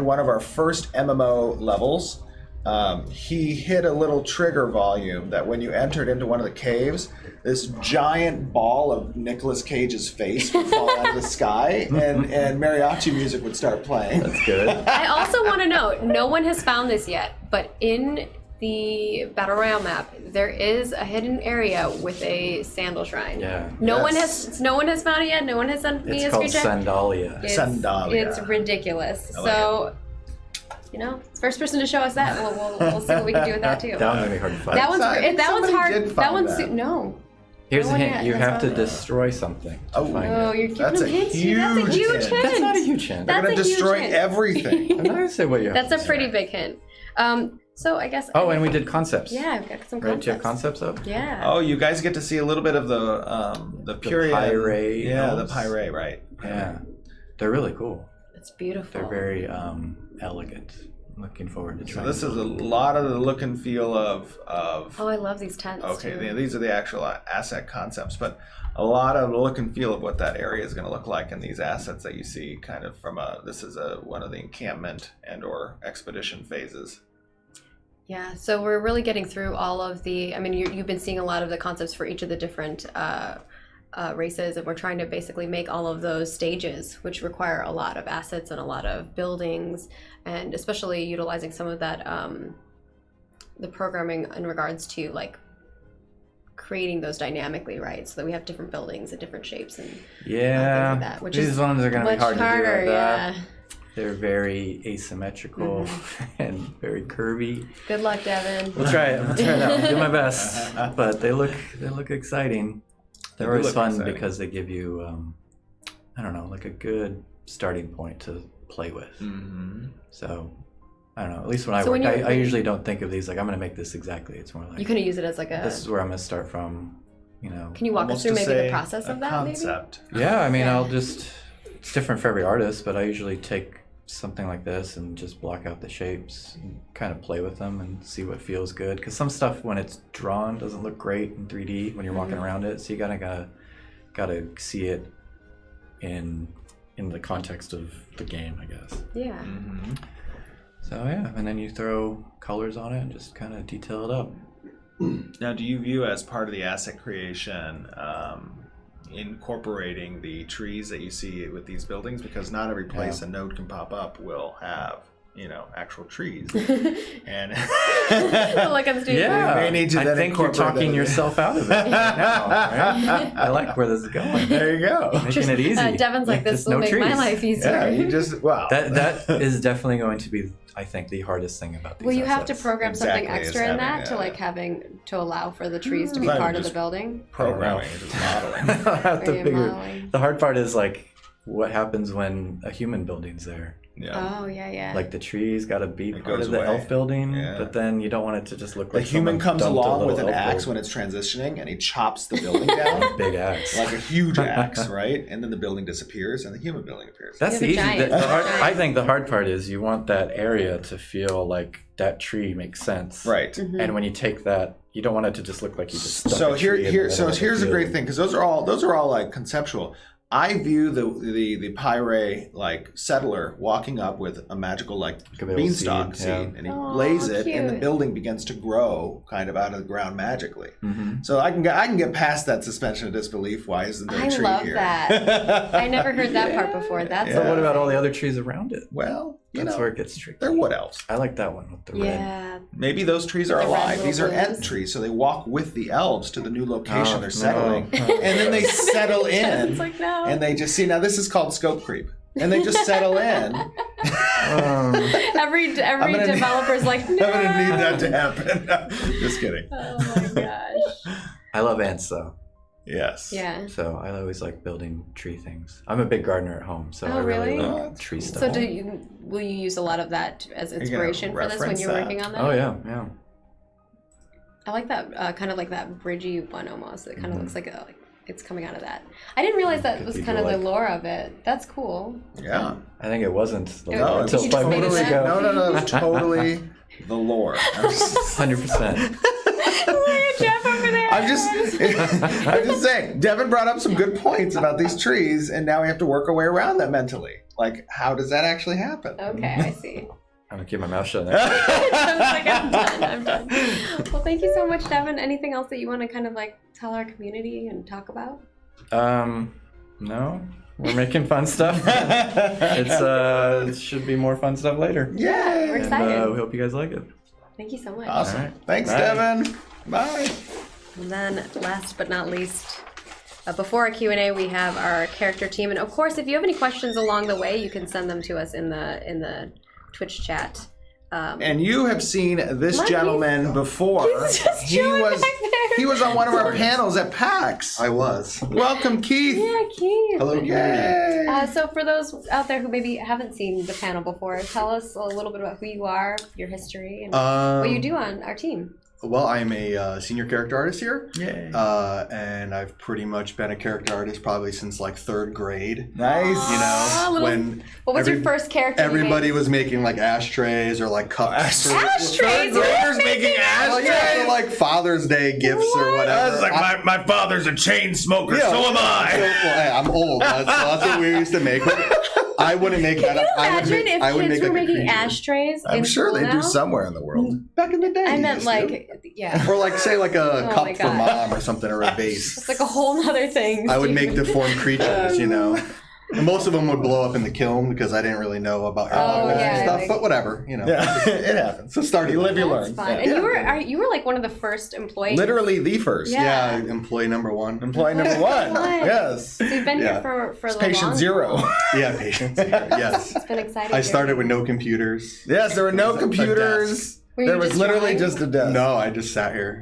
one of our first MMO levels, he hit a little trigger volume that when you entered into one of the caves, this giant ball of Nicolas Cage's face would fall out of the sky, and mariachi music would start playing. That's good. I also want to note, no one has found this yet, but in the Battle Royale map, there is a hidden area with a sandal shrine. Yeah. No one has found it yet. No one has sent me a It's called screenshot. Sandalia. Sandalia. It's ridiculous. I like So, first person to show us that, we'll see what we can do with that too. That one's gonna be hard to find. That one's that one's Somebody hard. did That find one's that. no. Here's No a one hint. yet You has have to found it. destroy something to Oh. find Oh, it. you're giving That's them a hints. That's a huge huge hint. hint. That's not a huge hint. They're That's gonna a huge destroy hint. everything. I'm not gonna say what you have That's to a say. pretty big hint. So I guess. Oh, and we did concepts. Yeah, I've got some Right, concepts. do you have concepts up? Yeah. Oh, you guys get to see a little bit of the period. Pyre Yeah, the elves. pyre, right? Yeah. They're really cool. It's beautiful. They're very elegant. I'm looking forward to So trying this is a them. lot of the look and feel of. Oh, I love these tents. Okay, too. these are the actual asset concepts, but a lot of the look and feel of what that area is going to look like in these assets that you see kind of from this is one of the encampment and or expedition phases. Yeah, so we're really getting through all of the. I mean, you've been seeing a lot of the concepts for each of the different races, and we're trying to basically make all of those stages, which require a lot of assets and a lot of buildings, and especially utilizing some of that the programming in regards to like creating those dynamically, right? So that we have different buildings and different shapes and Yeah. like that, which These is ones are going to be much hard harder. to do like Yeah. that. They're very asymmetrical and very curvy. Good luck, Devin. We'll try it. I'll do my best. But they look exciting. They're They do always look fun exciting. because they give you I don't know, like a good starting point to play with. Mm-hmm. So I don't know. At least when I So work, when I usually don't think of these like I'm going to make this exactly. It's more like You kind of use it as like a. this is where I'm going to start from. You know. Can you walk us through maybe the process of that? Concept. Yeah, I mean, Yeah. I'll just. It's different for every artist, but I usually take something like this and just block out the shapes and kind of play with them and see what feels good. Because some stuff when it's drawn doesn't look great in 3D when you're walking around it. So you gotta see it in the context of the game, I guess. Maybe? Yeah. Mm-hmm. So yeah, and then you throw colors on it and just kind of detail it up. Now, do you view as part of the asset creation incorporating the trees that you see with these buildings? Because not every place a node can pop up will have, actual trees. And Look at the Yeah, may need to I then think you're incorporate that talking in. yourself out of it right now. Right? I like where this is going. There you go. Making it easy. Devin's like, this Just will no make my trees. life easier. Yeah, you just That is definitely going to be, I think, the hardest thing about these Will you have to assets. program something Exactly, it's extra in having, that to like having to allow for the trees to be Right, part of the just- building? programming, just modeling. I'll have to Are you figure. modeling? The hard part is like what happens when a human building's there. Yeah. Oh yeah. Like the trees got to be It part goes of the away. elf building, Yeah. but then you don't want it to just look The like human someone comes dumped a along with little an elf axe build. when it's transitioning, and he chops the building down Big axe. like a huge axe, right? And then the building disappears, and the human building appears. That's Yeah, the the easy. giant- The hard, giant. I think the hard part is you want that area to feel like that tree makes sense. Right. Mm-hmm. And when you take that, you don't want it to just look like you just stuck So a tree in the here's middle of a field. great thing, because those are all like conceptual. I view the pyre like settler walking up with a magical like a little beanstalk seed, seed, yeah. and he Aw, lays it, and the cute. building begins to grow kind of out of the ground magically. Mhm. So I can get past that suspension of disbelief. Why isn't there a I tree love here? that. I never heard that part before. That's So what Yeah. about all the other trees around it? Well, That's where it gets tricky. they're wood elves. I like that one with the red. Yeah. Maybe those trees are The red alive. little These are blues. ent trees, so they walk with the elves to the new location Oh, they're settling, no. and then they settle in, It's like no. and they just see. Now this is called scope creep, and they just settle in. every gonna need- developer's like, no. I'm gonna need that to happen. Just kidding. Oh my gosh. I love ants though. Yes. Yeah. So I always like building tree things. I'm a big gardener at home, so Oh, I really really? like tree stuff. So will you use a lot of that as gonna inspiration for this when reference you're that? working on that? Oh yeah. I like that kind of like that bridgy one almost. It kind of Mhm. looks like it's coming out of that. I didn't realize that was kind of the Cathedral-like. lore of it. That's cool. Yeah. I think it wasn't the No, lore until you just 5 made it minutes up. ago. No. It was totally the lore. 100%. Look at Jeff over there. I'm just saying. Devin brought up some good points about these trees, and now we have to work our way around that mentally. Like, how does that actually happen? Okay, I see. I'm gonna keep my mouth shut now. I'm done. Well, thank you so much, Devin. Anything else that you want to kind of like tell our community and talk about? No. We're making fun stuff. It should be more fun stuff later. Yeah, we're excited. And, we hope you guys like it. Thank you so much. Awesome. All right. Thanks, Bye. Devin. Bye. And then, last but not least, before our Q&A, we have our character team. And of course, if you have any questions along the way, you can send them to us in the Twitch chat. And you have seen this Look, gentleman before. he's just chilling back there. He was on one of our panels at PAX. I was. Welcome, Keith. Yeah, Keith. Hello, community. Yay. So for those out there who maybe haven't seen the panel before, tell us a little bit about who you are, your history, and what you do on our team. Well, I'm a senior character artist here. Yay. And I've pretty much been a character artist probably since like 3rd grade. Nice. You know, when What was your first character? you everybody made? was making like ashtrays or like cups. Ashtrays. Third graders making Well, yeah, ashtrays. so like Father's Day gifts or whatever. That's like my father's a chain smoker, Yeah, so am So, I. well, hey, I'm old. That's what we used to make. But I wouldn't make Can that. you I would imagine make, if I would kids make were like a making creature. ashtrays? I'm in sure school they do now? somewhere in the world. Back in the day. I they meant used like, to. yeah. Or like say like a Oh my cup for God. mom or something or a vase. It's like a whole nother thing. I would Steve. make deformed creatures, you know. And most of them would blow up in the kiln because I didn't really know about aerodynamics yeah, and stuff. like- But whatever, you know. Yeah, it happens. So start You live, you That's learn. fun. Yeah. And you were like one of the first employees. Literally the first. Yeah. Yeah, employee number 1. Employee number 1. What? Yes. So you've been Yeah. here for the Patient long. 0. Yeah, patience. Yes. It's been exciting. I started with no computers. Yes, there were no It was a computers. Were you There was just literally drawing? just a desk. No, I just sat here.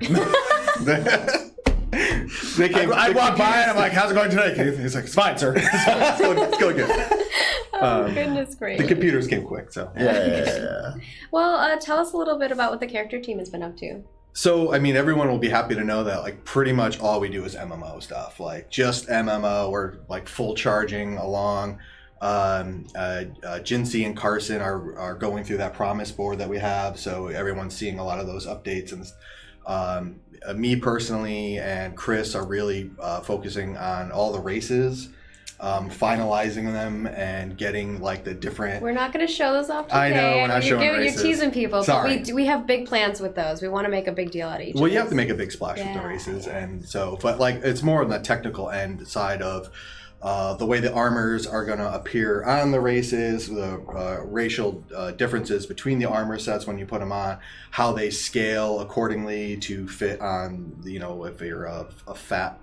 They came, I the walk by and I'm computers- like, "How's it going today, Keith?" He's like, "It's fine, sir." it's going good. Oh goodness The gracious. computers came quick, so. Yeah. Well, tell us a little bit about what the character team has been up to. So, I mean, everyone will be happy to know that, like, pretty much all we do is MMO stuff. Like, just MMO. We're, like, full charging along. Jinsey and Carson are going through that promise board that we have. So, everyone's seeing a lot of those updates. And me personally and Chris are really focusing on all the races, finalizing them, and getting, like, the different... We're not going to show those off today. I know, we're not you're showing races. You're teasing people, Sorry. but we have big plans with those. We want to make a big deal out of each Well, of you have those. to make a big splash with Yeah. the races, and so, but like it's more on the technical end side of the way the armors are going to appear on the races, the racial differences between the armor sets when you put them on, how they scale accordingly to fit on, you know, if you're a fat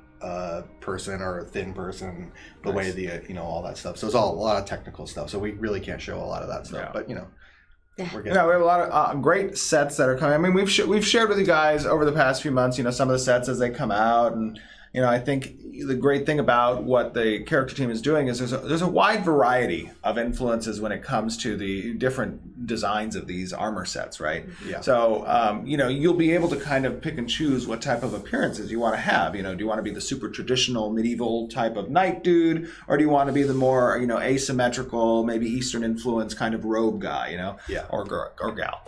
person or a thin person, the way the you know, all that stuff. So it's all a lot of technical stuff. So we really can't show a lot of that stuff, Yeah. but you know. Yeah. We're You getting know, we have a lot of great sets that are coming. I mean, we've shared with you guys over the past few months, you know, some of the sets as they come out, and you know, I think the great thing about what the character team is doing is there's a wide variety of influences when it comes to the different designs of these armor sets, right? Yeah. So, you know, you'll be able to kind of pick and choose what type of appearances you want to have. You know, do you want to be the super traditional medieval type of knight dude, or do you want to be the more, you know, asymmetrical, maybe Eastern influence kind of robe guy, you know? Yeah. Or gal.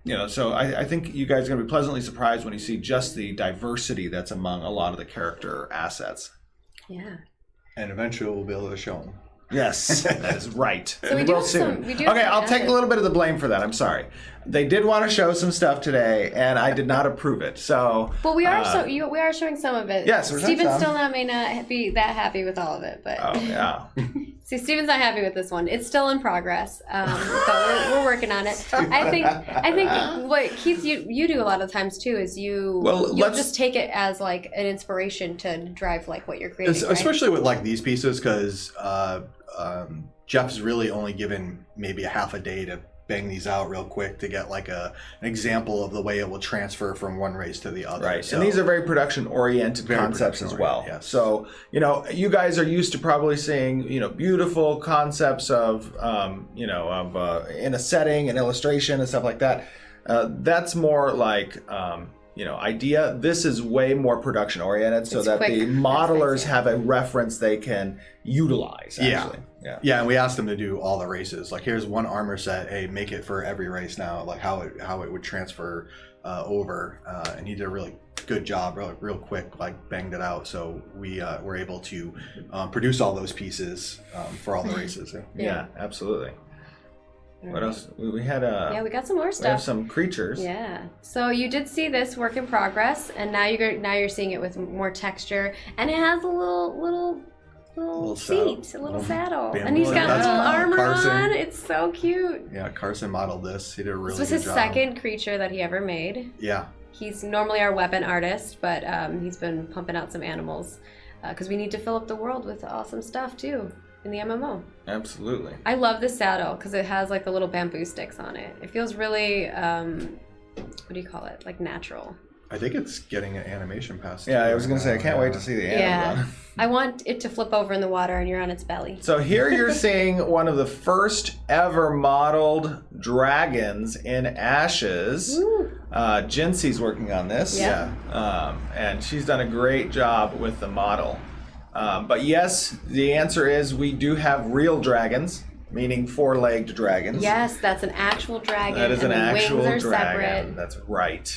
You know, so I think you guys are going to be pleasantly surprised when you see just the diversity that's among a lot of the character assets. Yeah. and eventually we'll be able to show them. Yes, that is right. So we And do we'll have soon. some- we do have Okay, some I'll take added- a little bit of the blame for that. I'm sorry. They did want to show some stuff today, and I did not approve it. So, Well, we are we are showing some of it. Yes, we're showing Steven some. still may not be that happy with all of it, but oh yeah, see, Steven's not happy with this one. It's still in progress, but we're working on it. I think what Keith you do a lot of times too is you'll let's- just take it as like an inspiration to drive like what you're creating. right? Especially with like these pieces, because Jeff's really only given maybe a half a day to bang these out real quick to get like an example of the way it will transfer from one race to the other. right. So, And these are very production-oriented Very concepts as well. production-oriented, yes. So, you know, you guys are used to probably seeing, you know, beautiful concepts of, in a setting, an illustration, and stuff like that. That's more like. You know, idea. This is way more production oriented, so It's that quick the modelers aspects, yeah. have a reference they can utilize. Yeah. Actually. Yeah. Yeah, and we asked them to do all the races. Like, here's one armor set. Hey, make it for every race now. Like how it would transfer over. And he did a really good job, real quick. Like banged it out. So we were able to produce all those pieces for all the races. Yeah, absolutely. What else? We had Yeah, we got some more we have stuff. some creatures. Yeah. So you did see this work in progress, and now you're seeing it with more texture, and it has a little saddle. seat, a little saddle, bamboo. and he's got That's little armor Carson. on. It's so cute. Yeah, Carson modeled this. He did a really This was good his job. second creature that he ever made. Yeah. He's normally our weapon artist, but he's been pumping out some animals because we need to fill up the world with awesome stuff too in the MMO. Absolutely. I love this saddle because it has like the little bamboo sticks on it. It feels really, what do you call it? Like natural. I think it's getting an animation pass. Yeah, I was gonna say I can't wait to see the animal. Yeah. I want it to flip over in the water and you're on its belly. So here you're seeing one of the first ever modeled dragons in Ashes. Jincy's working on this. Yeah. And she's done a great job with the model. But yes, the answer is we do have real dragons, meaning four-legged dragons. Yes, that's an actual dragon. That is an and the actual wings are dragon. That's right.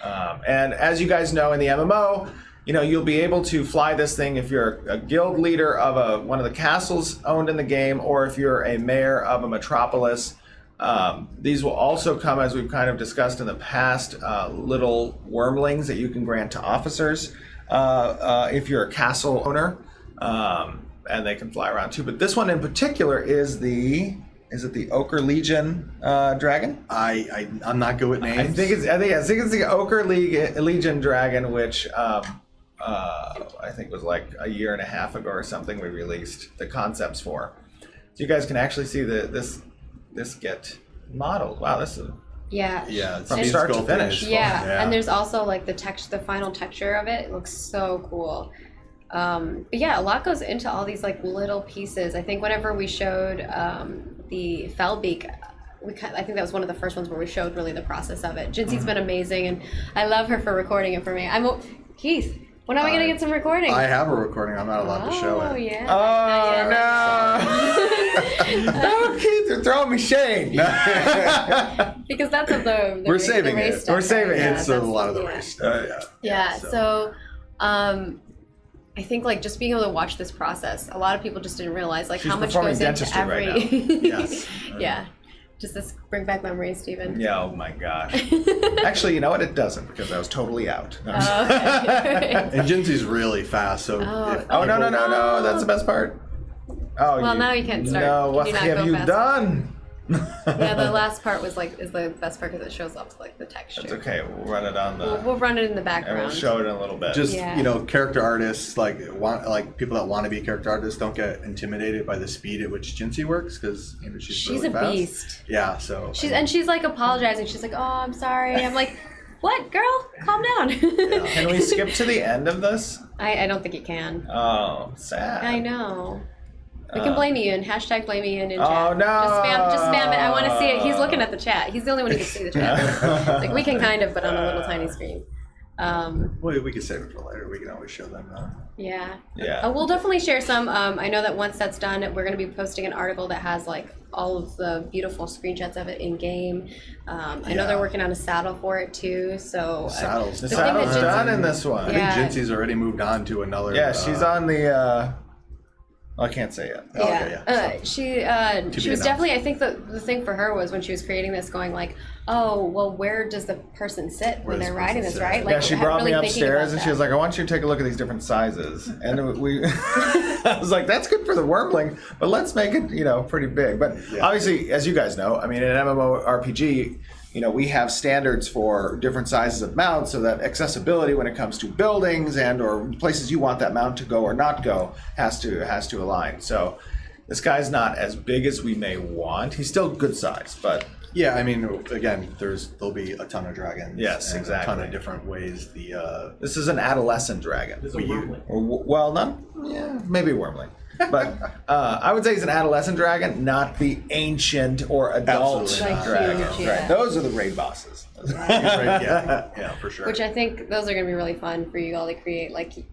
And as you guys know in the MMO, you'll be able to fly this thing if you're a guild leader of one of the castles owned in the game, or if you're a mayor of a metropolis. These will also come, as we've kind of discussed in the past, little wormlings that you can grant to officers if you're a castle owner, and they can fly around too. But this one in particular is the Ochre Legion dragon? I'm not good with names. I think it's the Ochre Legion dragon, which I think was like a year and a half ago or something. We released the concepts for, so you guys can actually see this get modeled. Wow, this is Yeah. Yeah, From speed start to sculpting finish. is fun. Yeah. And there's also like the final texture of it. It looks so cool. But yeah, a lot goes into all these like little pieces. I think whenever we showed the Fellbeak, I think that was one of the first ones where we showed really the process of it. Jincy's been amazing, and I love her for recording it for me. Keith, when are we gonna get some recording? I have a recording. I'm not allowed to show Oh it. yeah. Oh no! No, Keith, you're throwing me shade. Because that's of the We're race, saving the race it. stuff, We're saving right? it. Yeah, It's a that's- lot of the yeah. race stuff. Yeah, so I think like just being able to watch this process, a lot of people just didn't realize like She's how much performing goes into dentistry every right Yes. yeah. Just this bring back memories, Steven. Yeah, oh my gosh. Actually, you know what? It doesn't, because I was totally out. No, I'm just- Okay. And Jincy's really fast, so if Oh, no, people- no, that's the best part. Oh, Well, now you can't start. No, Can what you not have go you fast? done? Yeah, the last part is the best part because it shows off like the texture. It's okay, we'll run it on the... We'll run it in the and background. we'll show it in a little bit. Just Yeah. character artists like people that want to be character artists don't get intimidated by the speed at which Jincy works, because she's She's really a fast. beast. Yeah, so She's like apologizing. She's like, "Oh, I'm sorry." I'm like, "What, girl? Calm down." Can we skip to the end of this? I don't think it can. Oh, sad. I know. We can blame Ian. Hashtag blame Ian in chat. Oh, no. Just spam it. I want to see it. He's looking at the chat. He's the only one who can see the chat. Like we can kind of, but on a little tiny screen. well, we can save it for later. We can always show them that. Yeah. Yeah. We'll definitely share some. I know that once that's done, we're going to be posting an article that has like all of the beautiful screenshots of it in game. I know they're working on a saddle for it too. So Saddles. The thing that saddle's Jincy- done in this one. I Yeah. think Jincy's already moved on to another. Yeah, she's on the... I can't say it. Oh, okay, yeah. She be was announced. definitely. I think the thing for her was when she was creating this, going like, "Oh, well, where does the person sit Where when does they're the riding person this, sit? right?" Like, Yeah, she brought me really thinking about upstairs and she that. was like, I want you to take a look at these different sizes. And we, I was like, that's good for the wormling, but let's make it, pretty big. But obviously, as you guys know, I mean, in an MMORPG, we have standards for different sizes of mounts, so that accessibility when it comes to buildings and or places you want that mount to go or not go has to align. So this guy's not as big as we may want. He's still good size, but Yeah, I mean, again, there'll be a ton of dragons. Yes, and exactly. A ton of different ways this is an adolescent dragon. Well, maybe wormling. But I would say he's an adolescent dragon, not the ancient or adult Absolutely not. dragon. Like huge, yeah. Right. Those are the raid bosses. yeah, for sure. Which I think those are going to be really fun for you all to create. Like, do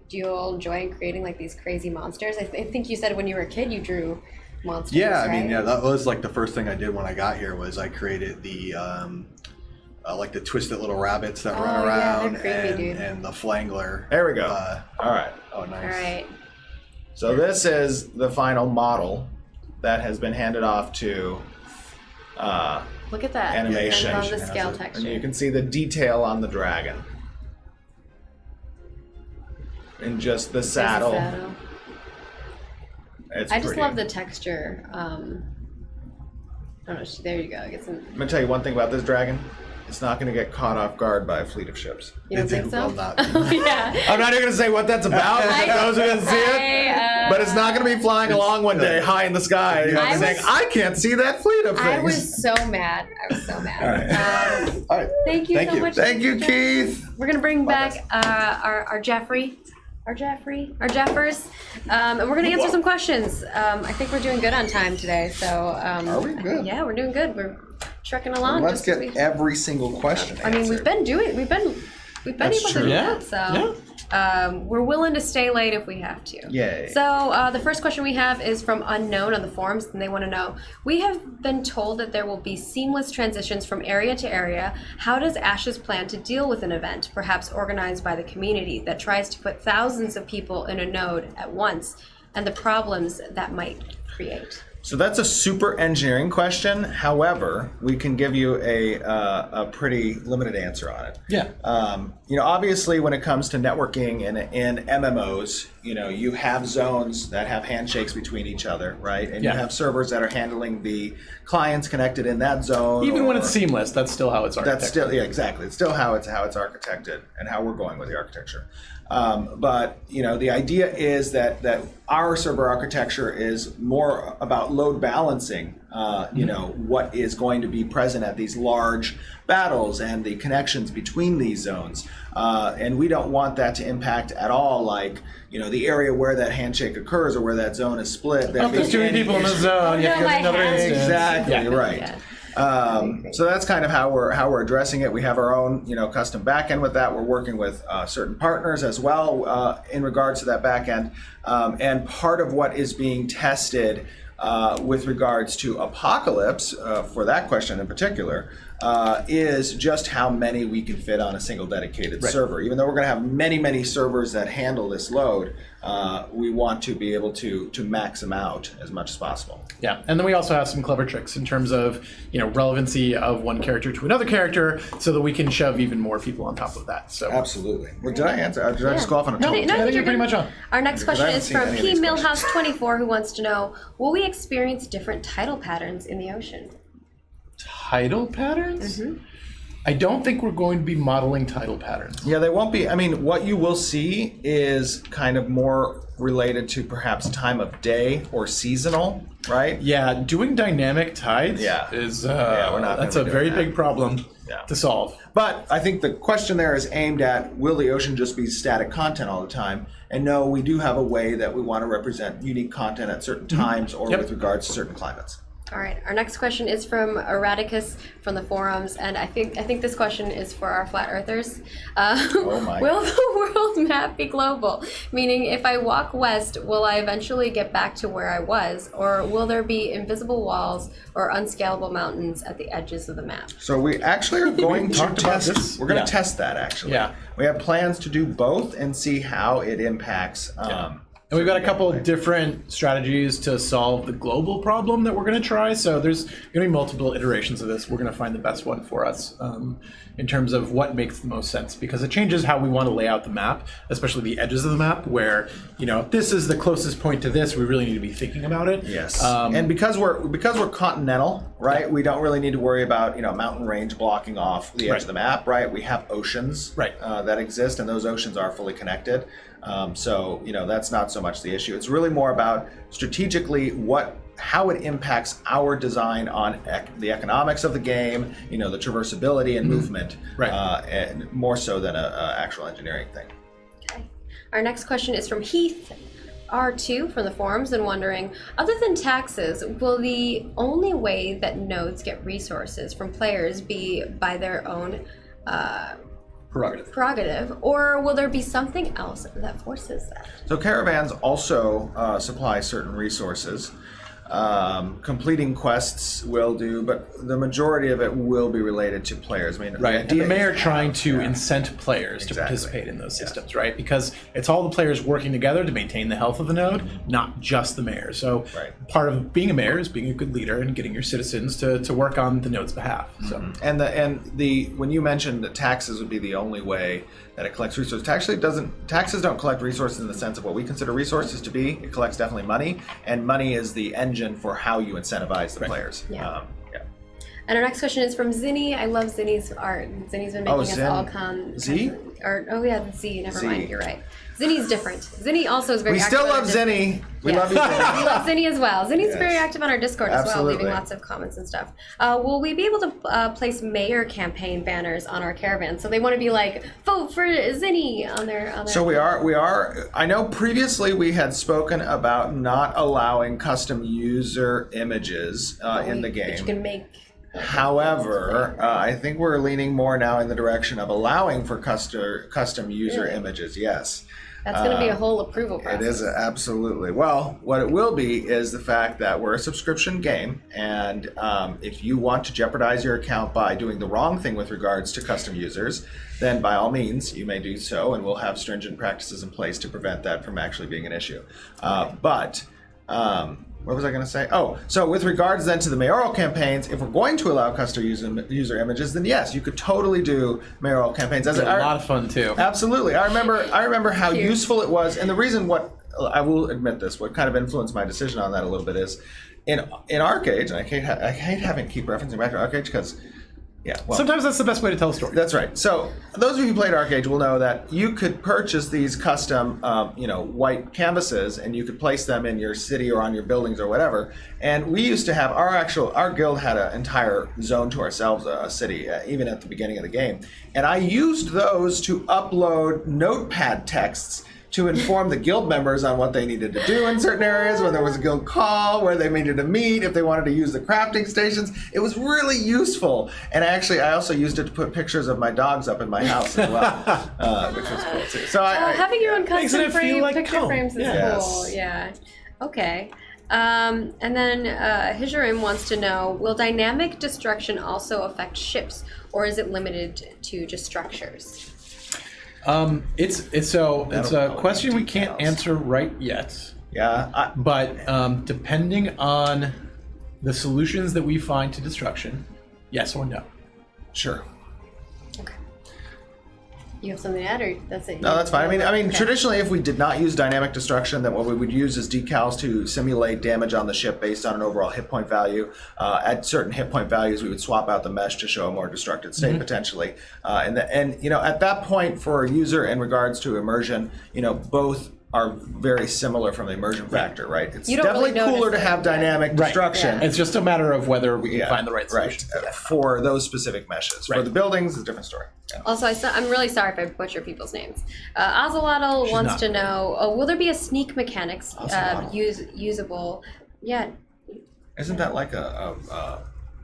you all enjoy creating like these crazy monsters? I think you said when you were a kid you drew monsters. Yeah, I right? mean, that was like the first thing I did when I got here was I created the like the twisted little rabbits that Oh, run yeah, around they're creepy, dude. and the flangler. There we go. All right. Oh, nice. All right. So this is the final model that has been handed off to Look at that. animation. I love the scale And texture. you can see the detail on the dragon. And just the There's the saddle. saddle. It's I just pretty. love the texture. I don't know. There you go. Get some. I'm gonna tell you one thing about this dragon. It's not gonna get caught off guard by a fleet of ships. You don't think so? will not. Yeah. I'm not even gonna say what that's about. I- Those are gonna see it. But it's not going to be flying along one day high in the sky. You know, I saying, was- I can't see that fleet of things. I was so mad. I was so mad. All right. Thank you Thank so you. much. Thank you, Keith. We're gonna bring back our Jeffrey, our Jeffers, and we're gonna answer some questions. I think we're doing good on time today, so Are we good? Yeah, we're doing good. We're trucking along. Let's just as get we- every single question I mean, answered. we've been That's able to true. do Yeah. that. So we're willing to stay late if we have to. Yay. So the first question we have is from Unknown on the forums, and they want to know: we have been told that there will be seamless transitions from area to area. How does Ashes plan to deal with an event, perhaps organized by the community, that tries to put thousands of people in a node at once, and the problems that might create? So that's a super engineering question. However, we can give you a pretty limited answer on it. Yeah. Obviously, when it comes to networking in MMOs, you have zones that have handshakes between each other, right? And Yeah. you have servers that are handling the clients connected in that zone. Even when or- it's seamless, that's still how it's architected. That's still, yeah, exactly. It's still how it's architected and how we're going with the architecture. But the idea is that our server architecture is more about load balancing. What is going to be present at these large battles and the connections between these zones, and we don't want that to impact at all, like the area where that handshake occurs or where that zone is split. If there's too many people in the zone, you have to go to another instance. Exactly, Yeah. right. Yeah. So that's kind of how we're addressing it. We have our own custom backend with that. We're working with certain partners as well in regards to that backend. And part of what is being tested with regards to Apocalypse, for that question in particular, is just how many we can fit on a single dedicated server. Even though we're going to have many, many servers that handle this load, we want to be able to max them out as much as possible. Yeah, and then we also have some clever tricks in terms of relevancy of one character to another character, so that we can shove even more people on top of that. So Absolutely. Well, did I answer? Did I just go off on a No, tangent? I I think think you're you're pretty good. much on. Our next Because question I haven't is seen from any of P these Millhouse 24, who wants to know: will we experience different tidal patterns in the ocean? Tidal patterns? I don't think we're going to be modeling tidal patterns. Yeah, they won't be. I mean, what you will see is kind of more related to perhaps time of day or seasonal, right? Yeah, doing dynamic tides Yeah. is we're not that's gonna a be very doing that. big problem Yeah. to solve. But I think the question there is aimed at, will the ocean just be static content all the time? And no, we do have a way that we want to represent unique content at certain times or Yep. with regards to certain climates. All right. Our next question is from Erraticus from the forums, and I think this question is for our flat earthers. Oh my. Will the world map be global? Meaning, if I walk west, will I eventually get back to where I was, or will there be invisible walls or unscalable mountains at the edges of the map? So we actually are going to talked about test. this. We're going to Yeah. test that actually. Yeah. We have plans to do both and see how it impacts. And we've got a couple gameplay. different strategies to solve the global problem that we're going to try. So there's going to be multiple iterations of this. We're going to find the best one for us in terms of what makes the most sense, because it changes how we want to lay out the map, especially the edges of the map, where if this is the closest point to this, we really need to be thinking about it. Yes, and because we're continental, right? We don't really need to worry about mountain range blocking off the edge Right. of the map, right? We have oceans, Right. that exist, and those oceans are fully connected. So that's not so much the issue. It's really more about strategically how it impacts our design on the economics of the game, the traversability and movement, Right. and more so than a actual engineering thing. Okay. Our next question is from Heath R2 from the forums, and wondering, other than taxes, will the only way that nodes get resources from players be by their own prerogative, or will there be something else that forces that? So caravans also supply certain resources. completing quests will do, but the majority of it will be related to players. I mean, Right, and the mayor trying to Yeah. incent players to Exactly. participate in those systems, right? Because it's all the players working together to maintain the health of the node, not just the mayor. So Right. part of being a mayor is being a good leader and getting your citizens to work on the node's behalf. So And the when you mentioned that taxes would be the only way that it collects resources, taxes don't collect resources in the sense of what we consider resources to be. It collects definitely money, and money is the engine for how you incentivize the players. Yeah. Yeah. And our next question is from Zinni. I love Zinni's art. Zinni's been making us Zin- all Z? Z. Never Z. mind. You're right. Zinni's different. Zinni also is very. We active still on our love Discord. Zinni. We Yeah. love you, Zinni. We love Zinni as well. Zinni's very Yes. active on our Discord as Absolutely. well, leaving lots of comments and stuff. Will we be able to place mayor campaign banners on our caravan? So they want to be like, vote for Zinni on their. So we are. I know previously we had spoken about not allowing custom user images in the But you game. can make. However, I think we're leaning more now in the direction of allowing for custom user images. Yes. That's going to be a whole approval process. It is absolutely. Well, what it will be is the fact that we're a subscription game, and if you want to jeopardize your account by doing the wrong thing with regards to custom users, then by all means you may do so, and we'll have stringent practices in place to prevent that from actually being an issue. What was I going to say? Oh, so with regards then to the mayoral campaigns, if we're going to allow custom user images, then yes, you could totally do mayoral campaigns. it's a lot of fun too. Absolutely. I remember how useful it was, and the reason I will admit this, what kind of influenced my decision on that a little bit is in Arcade, and I hate having to keep referencing back to Arcade because Sometimes that's the best way to tell a story. that's right. So those of you who played Arcade will know that you could purchase these custom, white canvases, and you could place them in your city or on your buildings or whatever. And we used to have our guild had an entire zone to ourselves, a city, even at the beginning of the game. And I used those to upload notepad texts to inform the guild members on what they needed to do in certain areas, when there was a guild call, where they needed to meet, if they wanted to use the crafting stations. It was really useful. And I also used it to put pictures of my dogs up in my house as well, which was cool too. So Having your own Makes custom it feel like picture home. frames is Yes. cool. Yeah. Okay. And then Hijarim wants to know, will dynamic destruction also affect ships, or is it limited to just structures? It's a question we can't answer right yet. yeah, But depending on the solutions that we find to destruction, yes or no. sure. Okay. You have something to add, or that's it? No, that's fine. I mean, Okay. traditionally, if we did not use dynamic destruction, then what we would use is decals to simulate damage on the ship based on an overall hit point value. At certain hit point values, we would swap out the mesh to show a more destructed state potentially. And at that point, for a user in regards to immersion, both are very similar from the immersion factor, right? It's You don't definitely really cooler to notice have it. dynamic destruction. Yeah. It's just a matter of whether we can Yeah, find the right solution. For those specific meshes. For Right. the buildings, it's a different story. Yeah. Also, I'm really sorry if I butcher people's names. Ozolotl wants not. to know, will there be a sneak mechanics usable? Yeah, Isn't that like a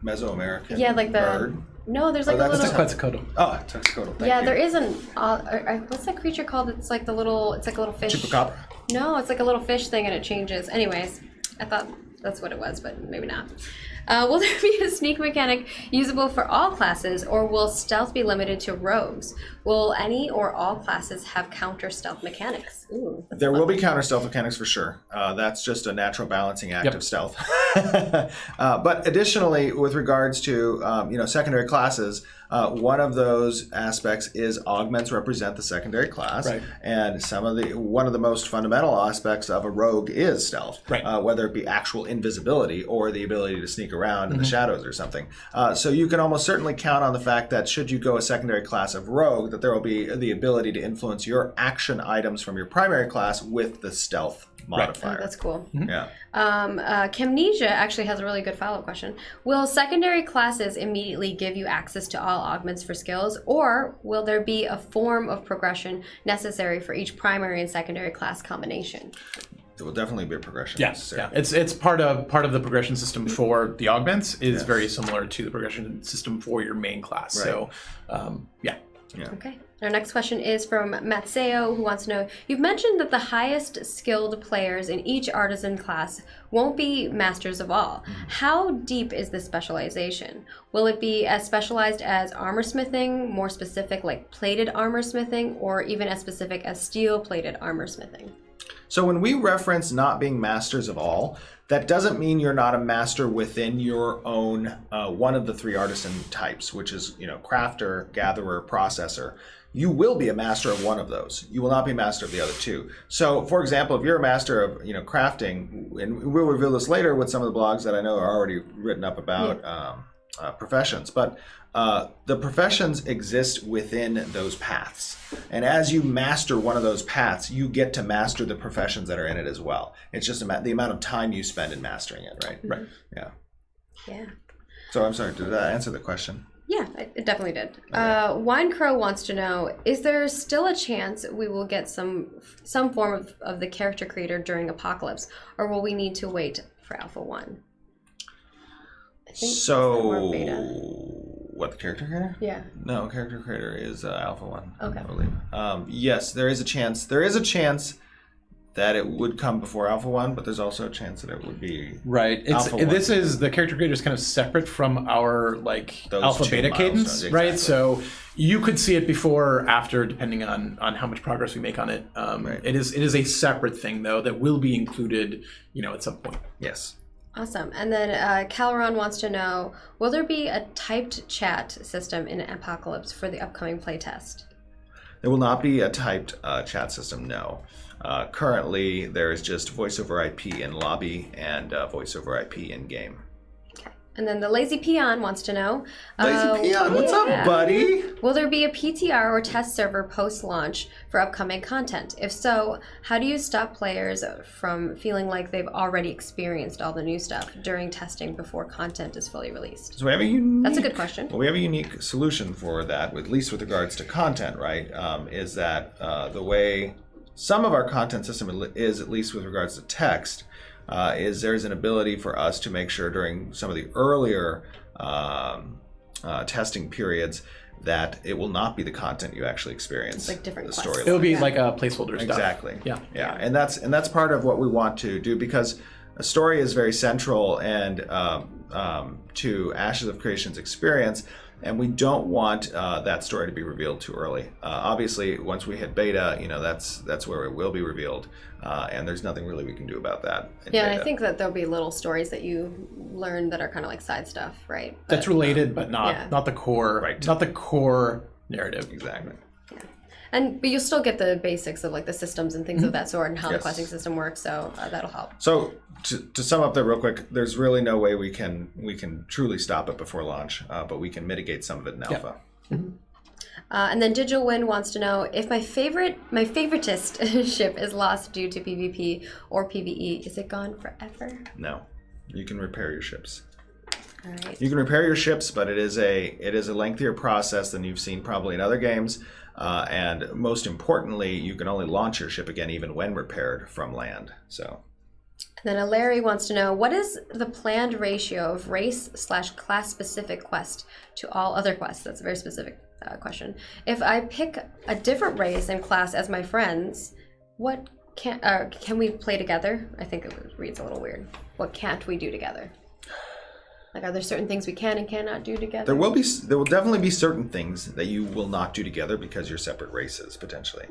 Mesoamerican yeah, like the bird? no, there's like a that's little. Quetzalcoatl. Oh, Texcoco. Yeah, there is an. What's that creature called? It's like a little fish. Chupacabra. No, it's like a little fish thing, and it changes. Anyways, I thought that's what it was, but maybe not. Will there be a sneak mechanic usable for all classes, or will stealth be limited to rogues? Will any or all classes have counter stealth mechanics? Ooh, that's There fun. will be counter stealth mechanics for sure. That's just a natural balancing act Yep. of stealth. But additionally, with regards to secondary classes, one of those aspects is augments represent the secondary class, Right. and one of the most fundamental aspects of a rogue is stealth, Right. Whether it be actual invisibility or the ability to sneak around in the shadows or something. So you can almost certainly count on the fact that should you go a secondary class of rogue, that there will be the ability to influence your action items from your primary class with the stealth modifier. Oh, that's cool. Yeah. Camnesia actually has a really good follow-up question. Will secondary classes immediately give you access to all augments for skills, or will there be a form of progression necessary for each primary and secondary class combination? There will definitely be a progression Yes, necessary. yeah. It's part of the progression system for the augments is very similar to the progression system for your main class. Right. So, Yeah. Okay. Our next question is from Matseo, who wants to know, you've mentioned that the highest skilled players in each artisan class won't be masters of all. How deep is this specialization? Will it be as specialized as armor smithing, more specific like plated armor smithing, or even as specific as steel plated armor smithing? So when we reference not being masters of all, that doesn't mean you're not a master within your own one of the three artisan types, which is, crafter, gatherer, processor. You will be a master of one of those. You will not be a master of the other two. So, for example, if you're a master of, crafting, and we'll reveal this later with some of the blogs that I know are already written up about professions, but the professions exist within those paths. And as you master one of those paths, you get to master the professions that are in it as well. It's just the amount of time you spend in mastering it, right? Right. Yeah. Yeah. So I'm sorry, did that answer the question? Yeah, it definitely did. Wine Crow wants to know, is there still a chance we will get some form of the character creator during Apocalypse, or will we need to wait for Alpha 1? I think So, more beta. what, the character creator? Yeah. No, character creator is Alpha 1, Okay. I believe. Yes, there is a chance. There is a chance that it would come before Alpha 1, but there's also a chance that it would be Right. Alpha 1. This is the character creator is kind of separate from our Those alpha two beta milestones, cadence, exactly. right? So you could see it before or after, depending on how much progress we make on it. Right. It is a separate thing though that will be included, at some point. Yes. Awesome. And then Caloron wants to know, will there be a typed chat system in Apocalypse for the upcoming playtest? There will not be a typed chat system, no. Currently, there is just voice over IP in lobby and voice over IP in game. Okay. And then the Lazy Peon wants to know, Lazy Peon, what's up, buddy? will there be a PTR or test server post-launch for upcoming content? If so, how do you stop players from feeling like they've already experienced all the new stuff during testing before content is fully released? So we have a unique... That's a good question. Well, we have a unique solution for that, at least with regards to content, right? Is that the way some of our content system is, at least with regards to text, is there's an ability for us to make sure during some of the earlier testing periods that it will not be the content you actually experience. It's like different the quests. storyline. It'll be like a placeholder stuff. Exactly. Yeah. Yeah, and that's part of what we want to do, because a story is very central and to Ashes of Creation's experience, and we don't want that story to be revealed too early. Obviously, once we hit beta, that's where it will be revealed, and there's nothing really we can do about that. Yeah, and beta. I think that there'll be little stories that you learn that are kind of like side stuff, right? That's related, but not the core. Right. Not the core narrative. Exactly. But you'll still get the basics of like the systems and things of that sort and how the Yes. questing system works, so that'll help. So to sum up there real quick, there's really no way we can truly stop it before launch, but we can mitigate some of it in alpha. And then Digital Wind wants to know, if my favoritist ship is lost due to PvP or PvE, is it gone forever? No, you can repair your ships. All right. You can repair your ships, but it is a lengthier process than you've seen probably in other games. And most importantly, you can only launch your ship again even when repaired from land. So. And then Larry wants to know, what is the planned ratio of race/class specific quest to all other quests? That's a very specific question. If I pick a different race and class as my friends, what can we play together? I think it reads a little weird. What can't we do together? Like, are there certain things we can and cannot do together? There will definitely be certain things that you will not do together because you're separate races potentially,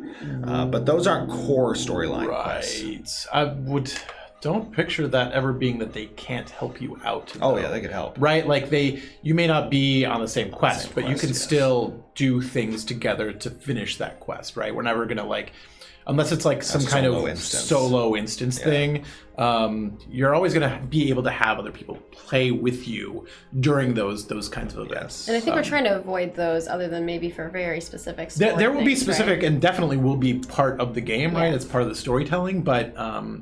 but those aren't core storyline quests. Right. Don't picture that ever being that they can't help you out. Oh yeah, they could help. Right, like you may not be on the same quest, but you can still do things together to finish that quest, right? We're never gonna unless it's like some kind of solo instance thing, you're always gonna be able to have other people play with you during those kinds of events. And I think we're trying to avoid those, other than maybe for very specific story There will be things, specific, right? and definitely will be part of the game, right? It's part of the storytelling, but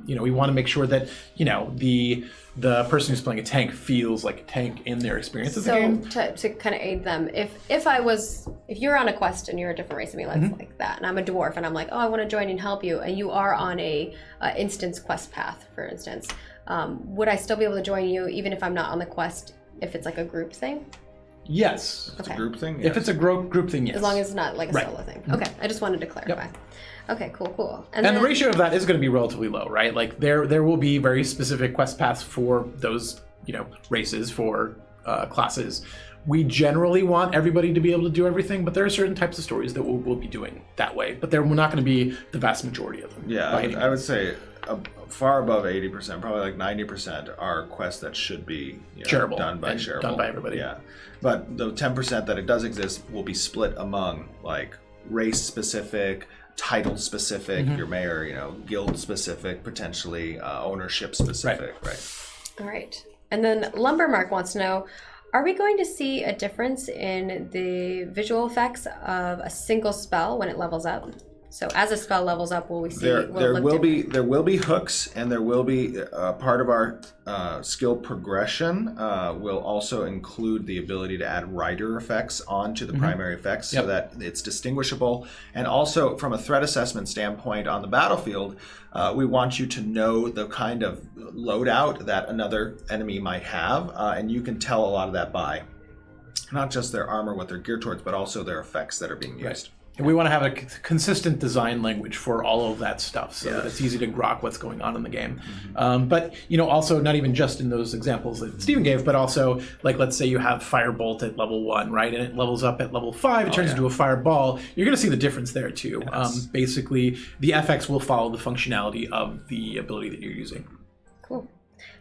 we want to make sure that the person who's playing a tank feels like a tank in their experience of the game. To kind of aid them, if you're on a quest and you're a different race than me, like that, and I'm a dwarf and I'm like, oh, I want to join and help you, and you are on a instance quest path, for instance, would I still be able to join you even if I'm not on the quest, if it's like a group thing? Yes. It's Okay. a group thing. If it's a group thing, yes. As long as it's not like a Right. solo thing. Okay, I just wanted to clarify. Okay, cool. And the ratio of that is going to be relatively low, right? Like there will be very specific quest paths for those, races, for classes. We generally want everybody to be able to do everything, but there are certain types of stories that we'll be doing that way. But they're not going to be the vast majority of them. Yeah, I would say far above 80%, probably like 90% are quests that should be Shareable done by and shareable. done by everybody. Yeah, but the 10% that it does exist will be split among like race specific, title specific, your mayor, guild specific, potentially ownership specific, right? All right. And then Lumbermark wants to know, are we going to see a difference in the visual effects of a single spell when it levels up? So as a spell levels up, will we see? There will be hooks, and there will be part of our skill progression will also include the ability to add rider effects onto the primary effects so that it's distinguishable. And also from a threat assessment standpoint on the battlefield, we want you to know the kind of loadout that another enemy might have, and you can tell a lot of that by not just their armor, what they're geared towards, but also their effects that are being used. Right. And we want to have a consistent design language for all of that stuff so that it's easy to grok what's going on in the game. But, also not even just in those examples that Steven gave, but also, like, let's say you have Firebolt at level 1, right? And it levels up at level 5, it turns into a Fireball. You're going to see the difference there, too. Yes. Basically, the FX will follow the functionality of the ability that you're using. Cool.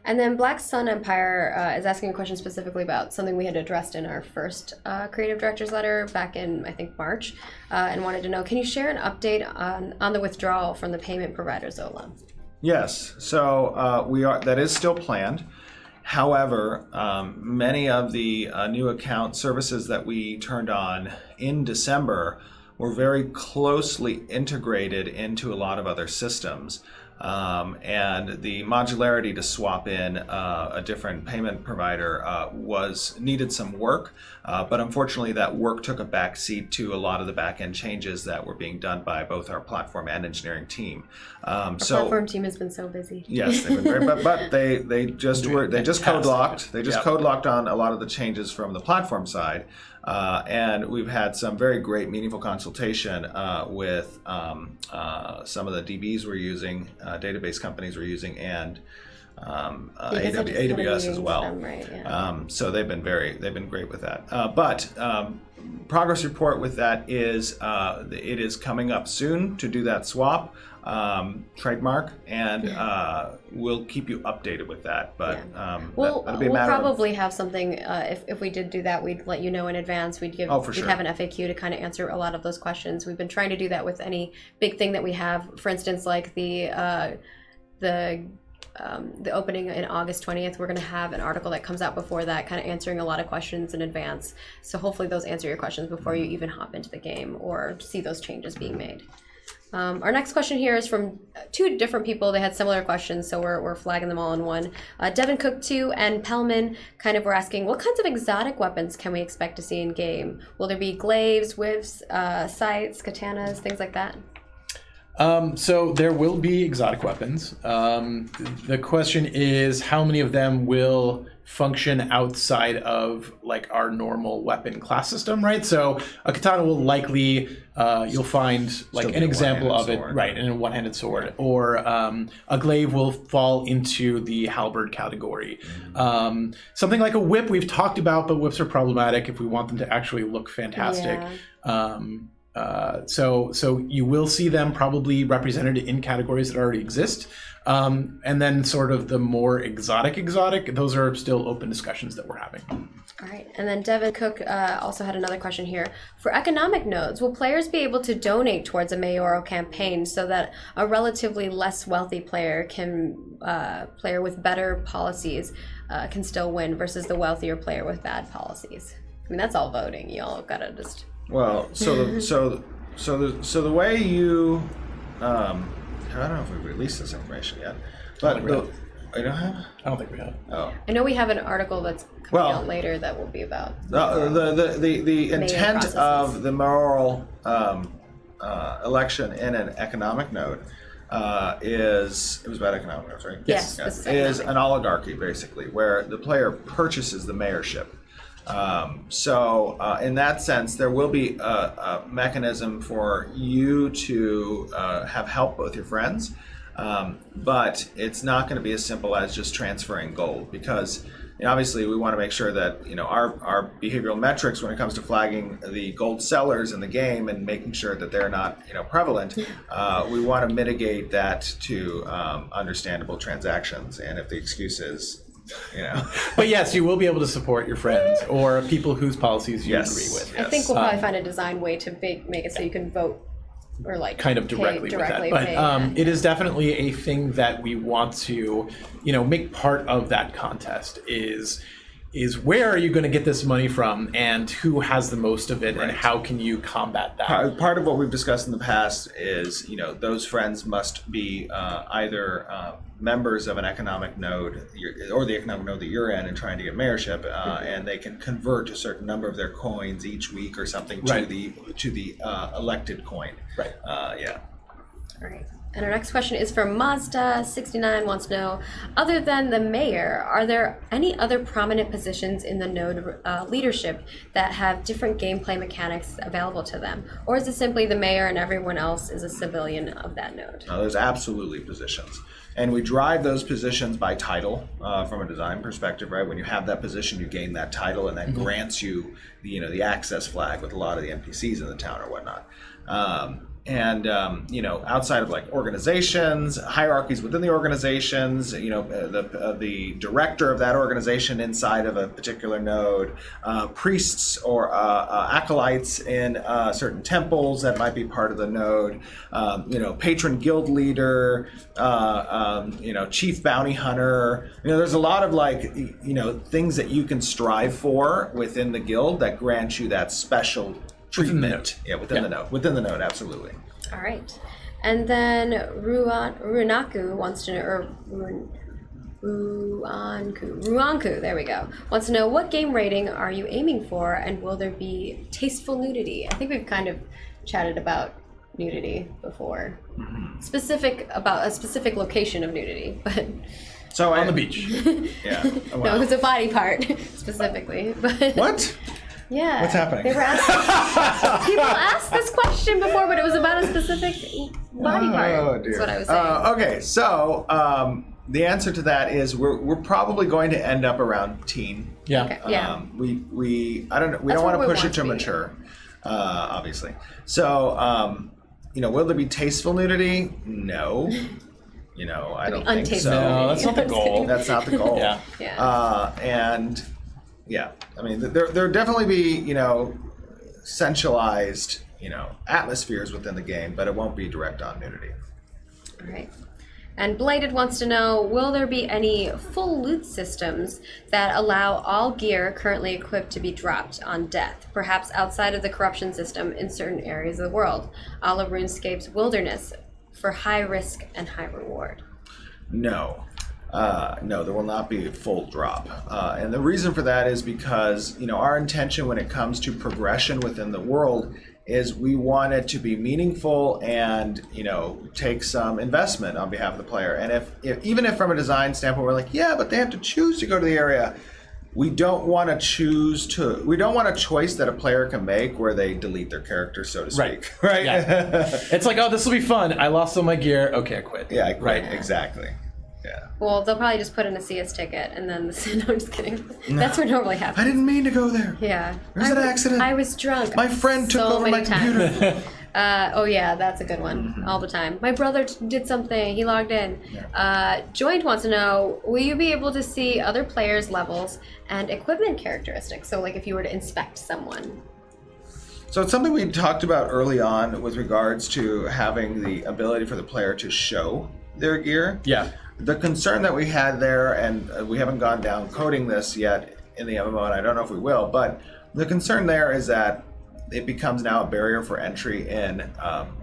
And then Black Sun Empire is asking a question specifically about something we had addressed in our first creative director's letter back in, I think, March, and wanted to know, can you share an update on the withdrawal from the payment provider Zola? Yes, so that is still planned. However, many of the new account services that we turned on in December were very closely integrated into a lot of other systems. And the modularity to swap in a different payment provider needed some work, but unfortunately that work took a backseat to a lot of the back-end changes that were being done by both our platform and engineering team. Our platform team has been so busy. Yes, they've been very, but they just code locked. They just code locked on a lot of the changes from the platform side. And we've had some very great, meaningful consultation with some of the DBs we're using, database companies we're using, and AWS as well. Them, right, yeah. So they've been great with that. But progress report with that is it is coming up soon to do that swap. Trademark, and we'll keep you updated with that. But we'll that'll be a matter probably have something. If we did do that, we'd let you know in advance. We'd have an FAQ to kind of answer a lot of those questions. We've been trying to do that with any big thing that we have. For instance, like the opening in August 20th, we're going to have an article that comes out before that, kind of answering a lot of questions in advance. So hopefully those answer your questions before you even hop into the game or see those changes being made. Our next question here is from two different people. They had similar questions, so we're flagging them all in one. Devin Cook 2 and Pellman kind of were asking, what kinds of exotic weapons can we expect to see in game? Will there be glaives, whiffs, scythes, katanas, things like that? So there will be exotic weapons. The question is how many of them will function outside of like our normal weapon class system, right? So a katana will likely, you'll find like an example of it, right, in a one-handed sword, or a glaive will fall into the halberd category. Something like a whip we've talked about, but whips are problematic if we want them to actually look fantastic. Yeah. So you will see them probably represented in categories that already exist. And then sort of the more exotic, those are still open discussions that we're having. All right. And then Devin Cook also had another question here. For economic nodes, will players be able to donate towards a mayoral campaign so that a relatively less wealthy player with better policies can still win versus the wealthier player with bad policies? I mean, that's all voting. Y'all gotta just... Well, so the way you, I don't know if we released this information yet, but I don't have. I don't think we have. Oh, I know we have an article that's coming out later that will be about the intent of the mayoral election in an economic node it was about economic nodes, right? Yes. Is an oligarchy basically where the player purchases the mayorship. In that sense, there will be a mechanism for you to have help with your friends, but it's not going to be as simple as just transferring gold, because obviously we want to make sure that our behavioral metrics when it comes to flagging the gold sellers in the game and making sure that they're not prevalent. We want to mitigate that to understandable transactions, and if the excuse is But yes, you will be able to support your friends or people whose policies you agree with. I think we'll probably find a design way to make it so you can vote or kind of directly with that. But it is definitely a thing that we want to, make part of that contest is where are you going to get this money from and who has the most of it, and how can you combat that? Part of what we've discussed in the past is, those friends must be either members of an economic node or the economic node that you're in and trying to get mayorship, and they can convert a certain number of their coins each week or something to the elected coin. Right. Yeah. All right. And our next question is from Mazda69, wants to know, other than the mayor, are there any other prominent positions in the node leadership that have different gameplay mechanics available to them? Or is it simply the mayor and everyone else is a civilian of that node? No, there's absolutely positions. And we drive those positions by title from a design perspective, right? When you have that position, you gain that title, and that grants you the access flag with a lot of the NPCs in the town or whatnot. Outside of organizations, hierarchies within the organizations, the director of that organization inside of a particular node, priests or acolytes in certain temples that might be part of the node, patron guild leader, chief bounty hunter. There's a lot of things that you can strive for within the guild that grant you that special treatment. Within the node, absolutely. All right. And then Ruanaku wants to know, or Ruanku, there we go, wants to know, what game rating are you aiming for, and will there be tasteful nudity? I think we've kind of chatted about nudity before. About a specific location of nudity, but... So on the beach. Yeah. Oh, wow. No, it's a body part, specifically. But what? Yeah. What's happening? They were asking, people asked this question before, but it was about a specific body part. Oh, dear. That's what I was saying. Okay, so the answer to that is we're probably going to end up around teen. Yeah. Okay. Yeah. We don't want to push it to mature, obviously. So will there be tasteful nudity? No. I don't think so. No, that's not the goal. That's not the goal. Yeah. There definitely be centralized atmospheres within the game, but it won't be direct on nudity. All right. And Blighted wants to know, will there be any full loot systems that allow all gear currently equipped to be dropped on death, perhaps outside of the corruption system in certain areas of the world, a la RuneScape's Wilderness, for high risk and high reward? No. No, there will not be a full drop. And the reason for that is because, our intention when it comes to progression within the world is we want it to be meaningful and, take some investment on behalf of the player. And even if from a design standpoint, we're like, yeah, but they have to choose to go to the area. We don't want a choice that a player can make where they delete their character, so to speak. Right? Yeah. It's like, oh, this will be fun. I lost all my gear. Okay, I quit. Yeah, I quit. Exactly. Yeah. Well, they'll probably just put in a CS ticket and then no, I'm just kidding. That's what normally happens. I didn't mean to go there. Yeah. It was an accident. I was drunk. My friend took over my computer. Oh yeah, that's a good one. All the time. My brother did something. He logged in. Joint wants to know, will you be able to see other players' levels and equipment characteristics? So like if you were to inspect someone. So it's something we talked about early on with regards to having the ability for the player to show their gear. Yeah. The concern that we had there, and we haven't gone down coding this yet in the MMO, and I don't know if we will, but the concern there is that it becomes now a barrier for entry in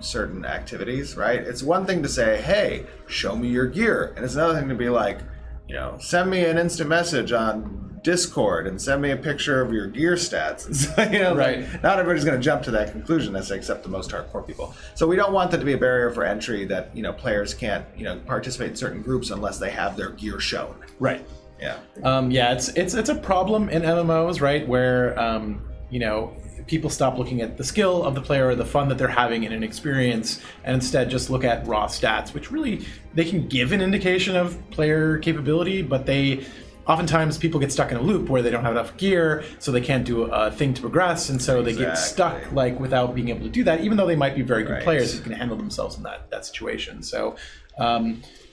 certain activities, right? It's one thing to say, hey, show me your gear. And it's another thing to be like, send me an instant message on Discord and send me a picture of your gear stats. And so, not everybody's going to jump to that conclusion, except the most hardcore people. So we don't want that to be a barrier for entry that, players can't, participate in certain groups unless they have their gear shown. Right. Yeah. Yeah, it's a problem in MMOs, right? Where people stop looking at the skill of the player or the fun that they're having in an experience, and instead just look at raw stats, which really they can give an indication of player capability, but oftentimes people get stuck in a loop where they don't have enough gear, so they can't do a thing to progress, and so they get stuck without being able to do that, even though they might be very good players who can handle themselves in that situation. So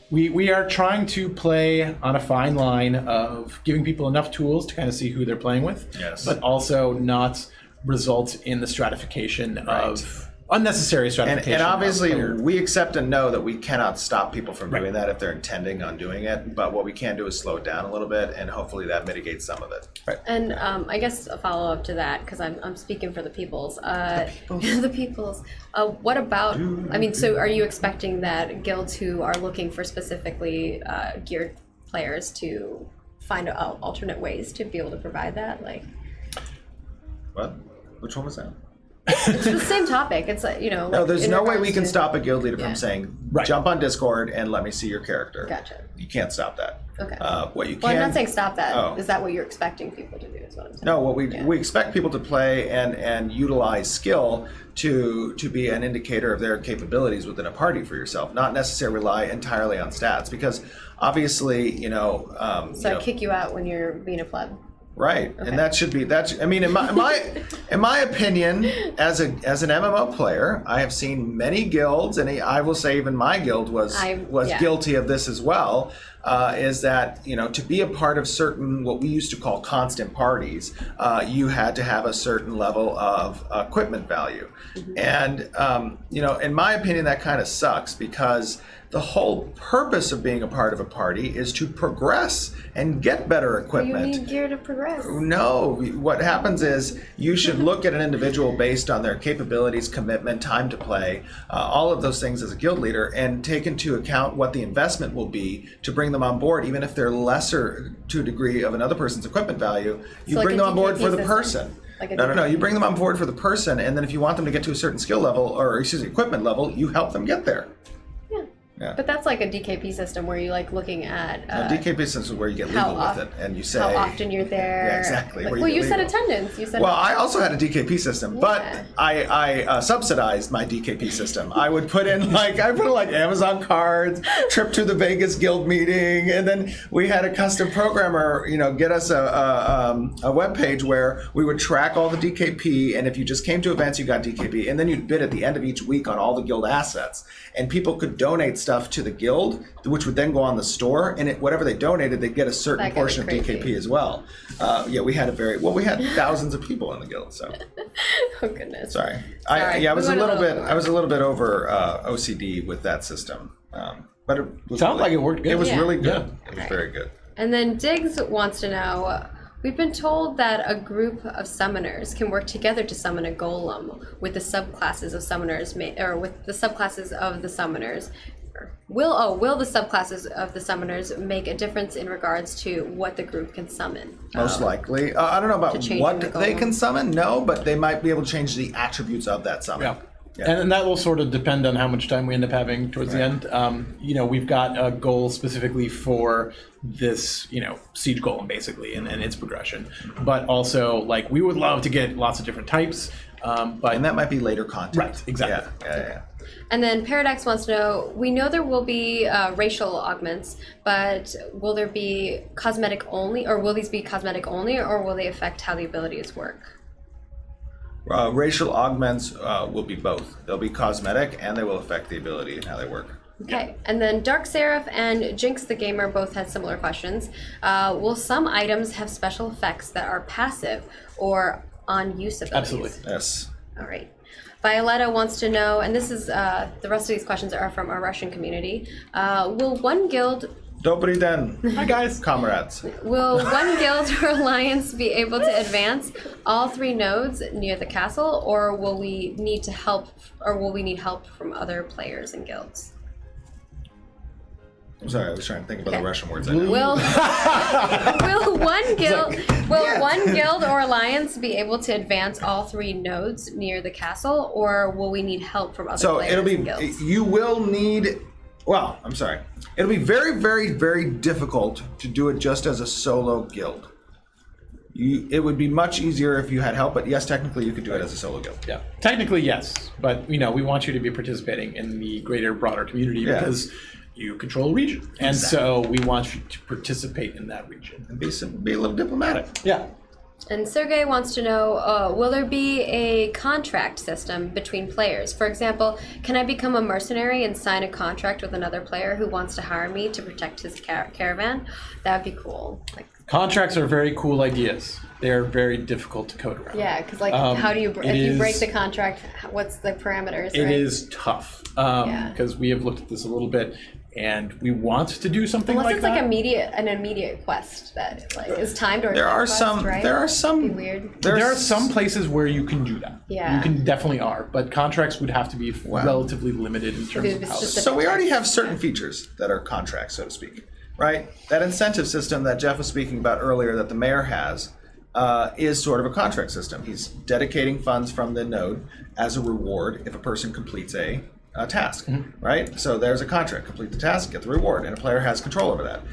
we are trying to play on a fine line of giving people enough tools to kind of see who they're playing with, but also not result in the stratification of unnecessary stratification. And obviously, we accept and know that we cannot stop people from doing that if they're intending on doing it. But what we can do is slow it down a little bit, and hopefully that mitigates some of it. Right. And I guess a follow up to that, because I'm speaking for the peoples. The peoples. What about? I mean, so are you expecting that guilds who are looking for specifically geared players to find alternate ways to be able to provide that? Like, what? Which one was that? It's the same topic. It's like, No, there's no way we can stop a guild leader from saying, Right. jump on Discord and let me see your character. Gotcha. You can't stop that. Okay. What you can. Well, I'm not saying stop that. Oh. Is that what you're expecting people to do? Is what I'm saying. No, what we expect people to play and utilize skill to be an indicator of their capabilities within a party for yourself, not necessarily rely entirely on stats, because obviously, So I kick you out when you're being a pleb. Right, Okay. and that should be I mean, in my opinion, as an MMO player, I have seen many guilds, and I will say even my guild was guilty of this as well. Is that to be a part of certain what we used to call constant parties, you had to have a certain level of equipment value, and in my opinion, that kind of sucks, because the whole purpose of being a part of a party is to progress and get better equipment. You need gear to progress. No, what happens is you should look at an individual based on their capabilities, commitment, time to play, all of those things as a guild leader, and take into account what the investment will be to bring them on board, even if they're lesser to a degree of another person's equipment value. You bring them on board for the person. No. You bring them on board for the person, and then if you want them to get to a certain skill level, or equipment level, you help them get there. Yeah. But that's like a DKP system where you looking at DKP system is where you get legal with it, and you say how often you're there. Yeah, exactly. You said attendance. Well, I also had a DKP system, but I subsidized my DKP system. I would put in like Amazon cards, trip to the Vegas guild meeting, and then we had a custom programmer, get us a web page where we would track all the DKP, and if you just came to events, you got DKP, and then you'd bid at the end of each week on all the guild assets, and people could donate stuff to the guild, which would then go on the store, and whatever they donated, they'd get a certain portion of DKP as well. We had we had thousands of people in the guild, so. Oh goodness. Sorry. I was a little bit over OCD with that system, but it was Sounds like it worked good. It was really good. Yeah. It was very good. And then Diggs wants to know, we've been told that a group of summoners can work together to summon a golem with the subclasses of summoners, with the subclasses of the summoners. Will the subclasses of the summoners make a difference in regards to what the group can summon? Most likely. I don't know about what they can summon, no, but they might be able to change the attributes of that summon. Yeah. And that will sort of depend on how much time we end up having towards the end. We've got a goal specifically for this, siege golem basically, and its progression. But also, we would love to get lots of different types. And that might be later content. Right, exactly. Yeah. And then Paradox wants to know, we know there will be racial augments, but will there be cosmetic only, or will these be cosmetic only, or will they affect how the abilities work? Racial augments will be both. They'll be cosmetic, and they will affect the ability and how they work. Okay, and then Dark Seraph and Jinx the Gamer both had similar questions. Will some items have special effects that are passive or on use abilities? Absolutely. Yes. All right. Violetta wants to know, and this is the rest of these questions are from our Russian community. Will one guild Dobry den. Hi guys. Comrades. Will one guild or alliance be able to advance all 3 nodes near the castle, or will we need help from other players and guilds? I'm sorry, I was trying to think about the Russian words. Will one guild or alliance be able to advance all 3 nodes near the castle, or will we need help from other players and guilds? You will need Well, I'm sorry. It'll be very, very, very difficult to do it just as a solo guild. It would be much easier if you had help, but yes, technically you could do it as a solo guild. Yeah, technically yes, but we want you to be participating in the greater, broader community because you control a region, and so we want you to participate in that region And be a little diplomatic. Yeah. And Sergey wants to know, will there be a contract system between players? For example, can I become a mercenary and sign a contract with another player who wants to hire me to protect his caravan? That would be cool. Contracts are very cool ideas. They're very difficult to code around. Yeah, because how do you, if you break the contract, what's the parameters, It right? is tough because we have looked at this a little bit, and we want to do something Unless like it's that. like an immediate quest that is timed or There are quest, some. right? There are some. Be weird. There are some places where you can do that. Yeah. You can definitely are, but contracts would have to be relatively limited in terms of It's how. just So we already have certain features that are contracts, so to speak, right? That incentive system that Jeff was speaking about earlier that the mayor has is sort of a contract system. He's dedicating funds from the node as a reward if a person completes a task, right? So there's a contract. Complete the task, get the reward, and a player has control over that.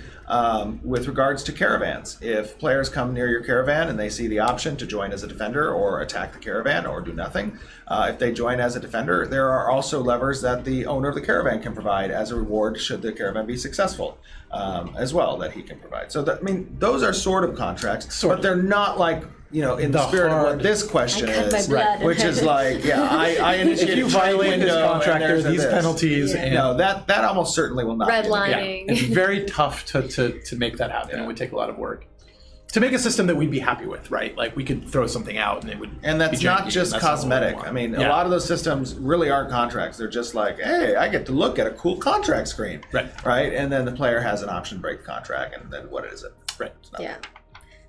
With regards to caravans, if players come near your caravan and they see the option to join as a defender or attack the caravan or do nothing, if they join as a defender, there are also levers that the owner of the caravan can provide as a reward should the caravan be successful as well that he can provide. So those are sort of contracts, but they're not like, in the spirit of what this question I cut my is, blood. which is like, I initiate If you violate this contract, there are these penalties. And No, that almost certainly will not be. Redlining. it's very tough to make that happen. It would take a lot of work to make a system that we'd be happy with, right? Like we could throw something out and it would. And that's be not janky, just and that's not what we cosmetic. want. I mean, a lot of those systems really aren't contracts. They're just like, hey, I get to look at a cool contract screen. Right. And then the player has an option to break the contract, and then what is it? Right. Yeah.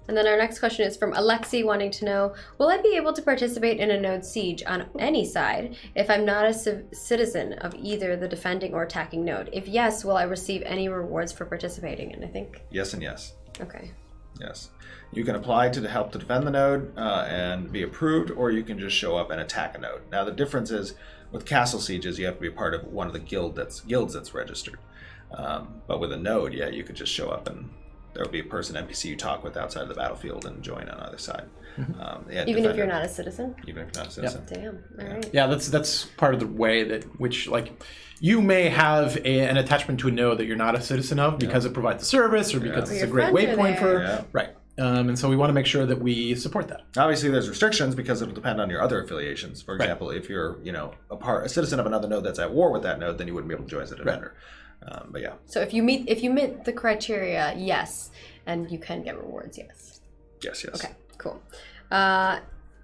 And then our next question is from Alexi wanting to know, will I be able to participate in a node siege on any side if I'm not a citizen of either the defending or attacking node? If yes, will I receive any rewards for participating? And I think... Yes and yes. Okay. Yes. You can apply to help to defend the node and be approved, or you can just show up and attack a node. Now, the difference is with castle sieges, you have to be a part of one of the guilds that's registered. But with a node, you could just show up and there will be a person NPC you talk with outside of the battlefield and join on either side. Even if you're not a citizen? Even if you're not a citizen. Damn. All right. Yeah, that's part of the way which you may have an attachment to a node that you're not a citizen of because it provides a service or because it's a great waypoint for right. And so we want to make sure that we support that. Obviously, there's restrictions because it'll depend on your other affiliations. For example, if you're a citizen of another node that's at war with that node, then you wouldn't be able to join as a defender. But yeah. So if you meet the criteria, yes, and you can get rewards, yes. Yes. Okay, cool.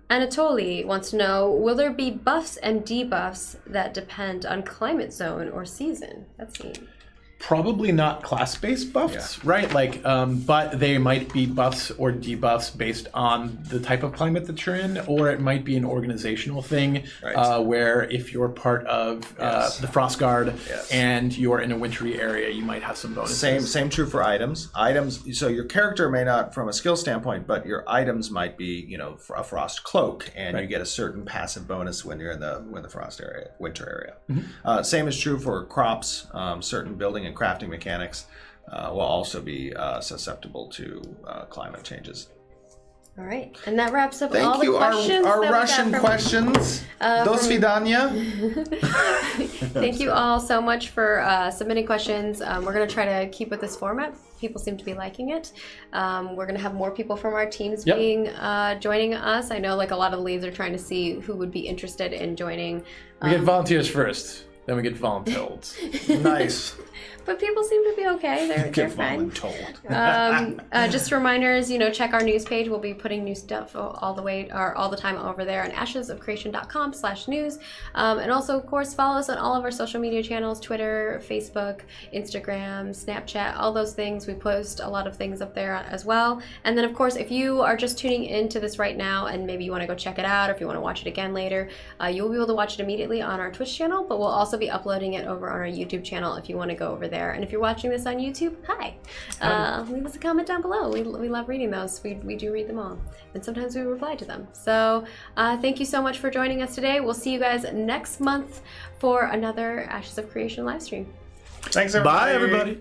Anatoly wants to know, will there be buffs and debuffs that depend on climate zone or season? That's neat. Probably not class-based buffs, right? But they might be buffs or debuffs based on the type of climate that you're in, or it might be an organizational thing where if you're part of the Frost Guard and you're in a wintry area, you might have some bonuses. Same true for items. So your character may not, from a skill standpoint, but your items might be, a frost cloak, and you get a certain passive bonus when you're in the frost area, winter area. Same is true for crops. Certain building and crafting mechanics will also be susceptible to climate changes. All right, and that wraps up all Thank the you, questions. our that we Russian got from, questions. Do svidaniya. Thank you all so much for submitting questions. We're going to try to keep with this format. People seem to be liking it. We're going to have more people from our teams being joining us. I know a lot of the leads are trying to see who would be interested in joining. We get volunteers first, then we get voluntold. Nice. But people seem to be okay. They're fine. Just reminders, check our news page. We'll be putting new stuff all the time over there on ashesofcreation.com/news. And also, of course, follow us on all of our social media channels: Twitter, Facebook, Instagram, Snapchat, all those things. We post a lot of things up there as well. And then, of course, if you are just tuning into this right now and maybe you want to go check it out, or if you want to watch it again later, you'll be able to watch it immediately on our Twitch channel, but we'll also be uploading it over on our YouTube channel if you want to go over there. And if you're watching this on YouTube, hi. Leave us a comment down below. We love reading those. We do read them all. And sometimes we reply to them. So thank you so much for joining us today. We'll see you guys next month for another Ashes of Creation live stream. Thanks, everybody. Bye, everybody.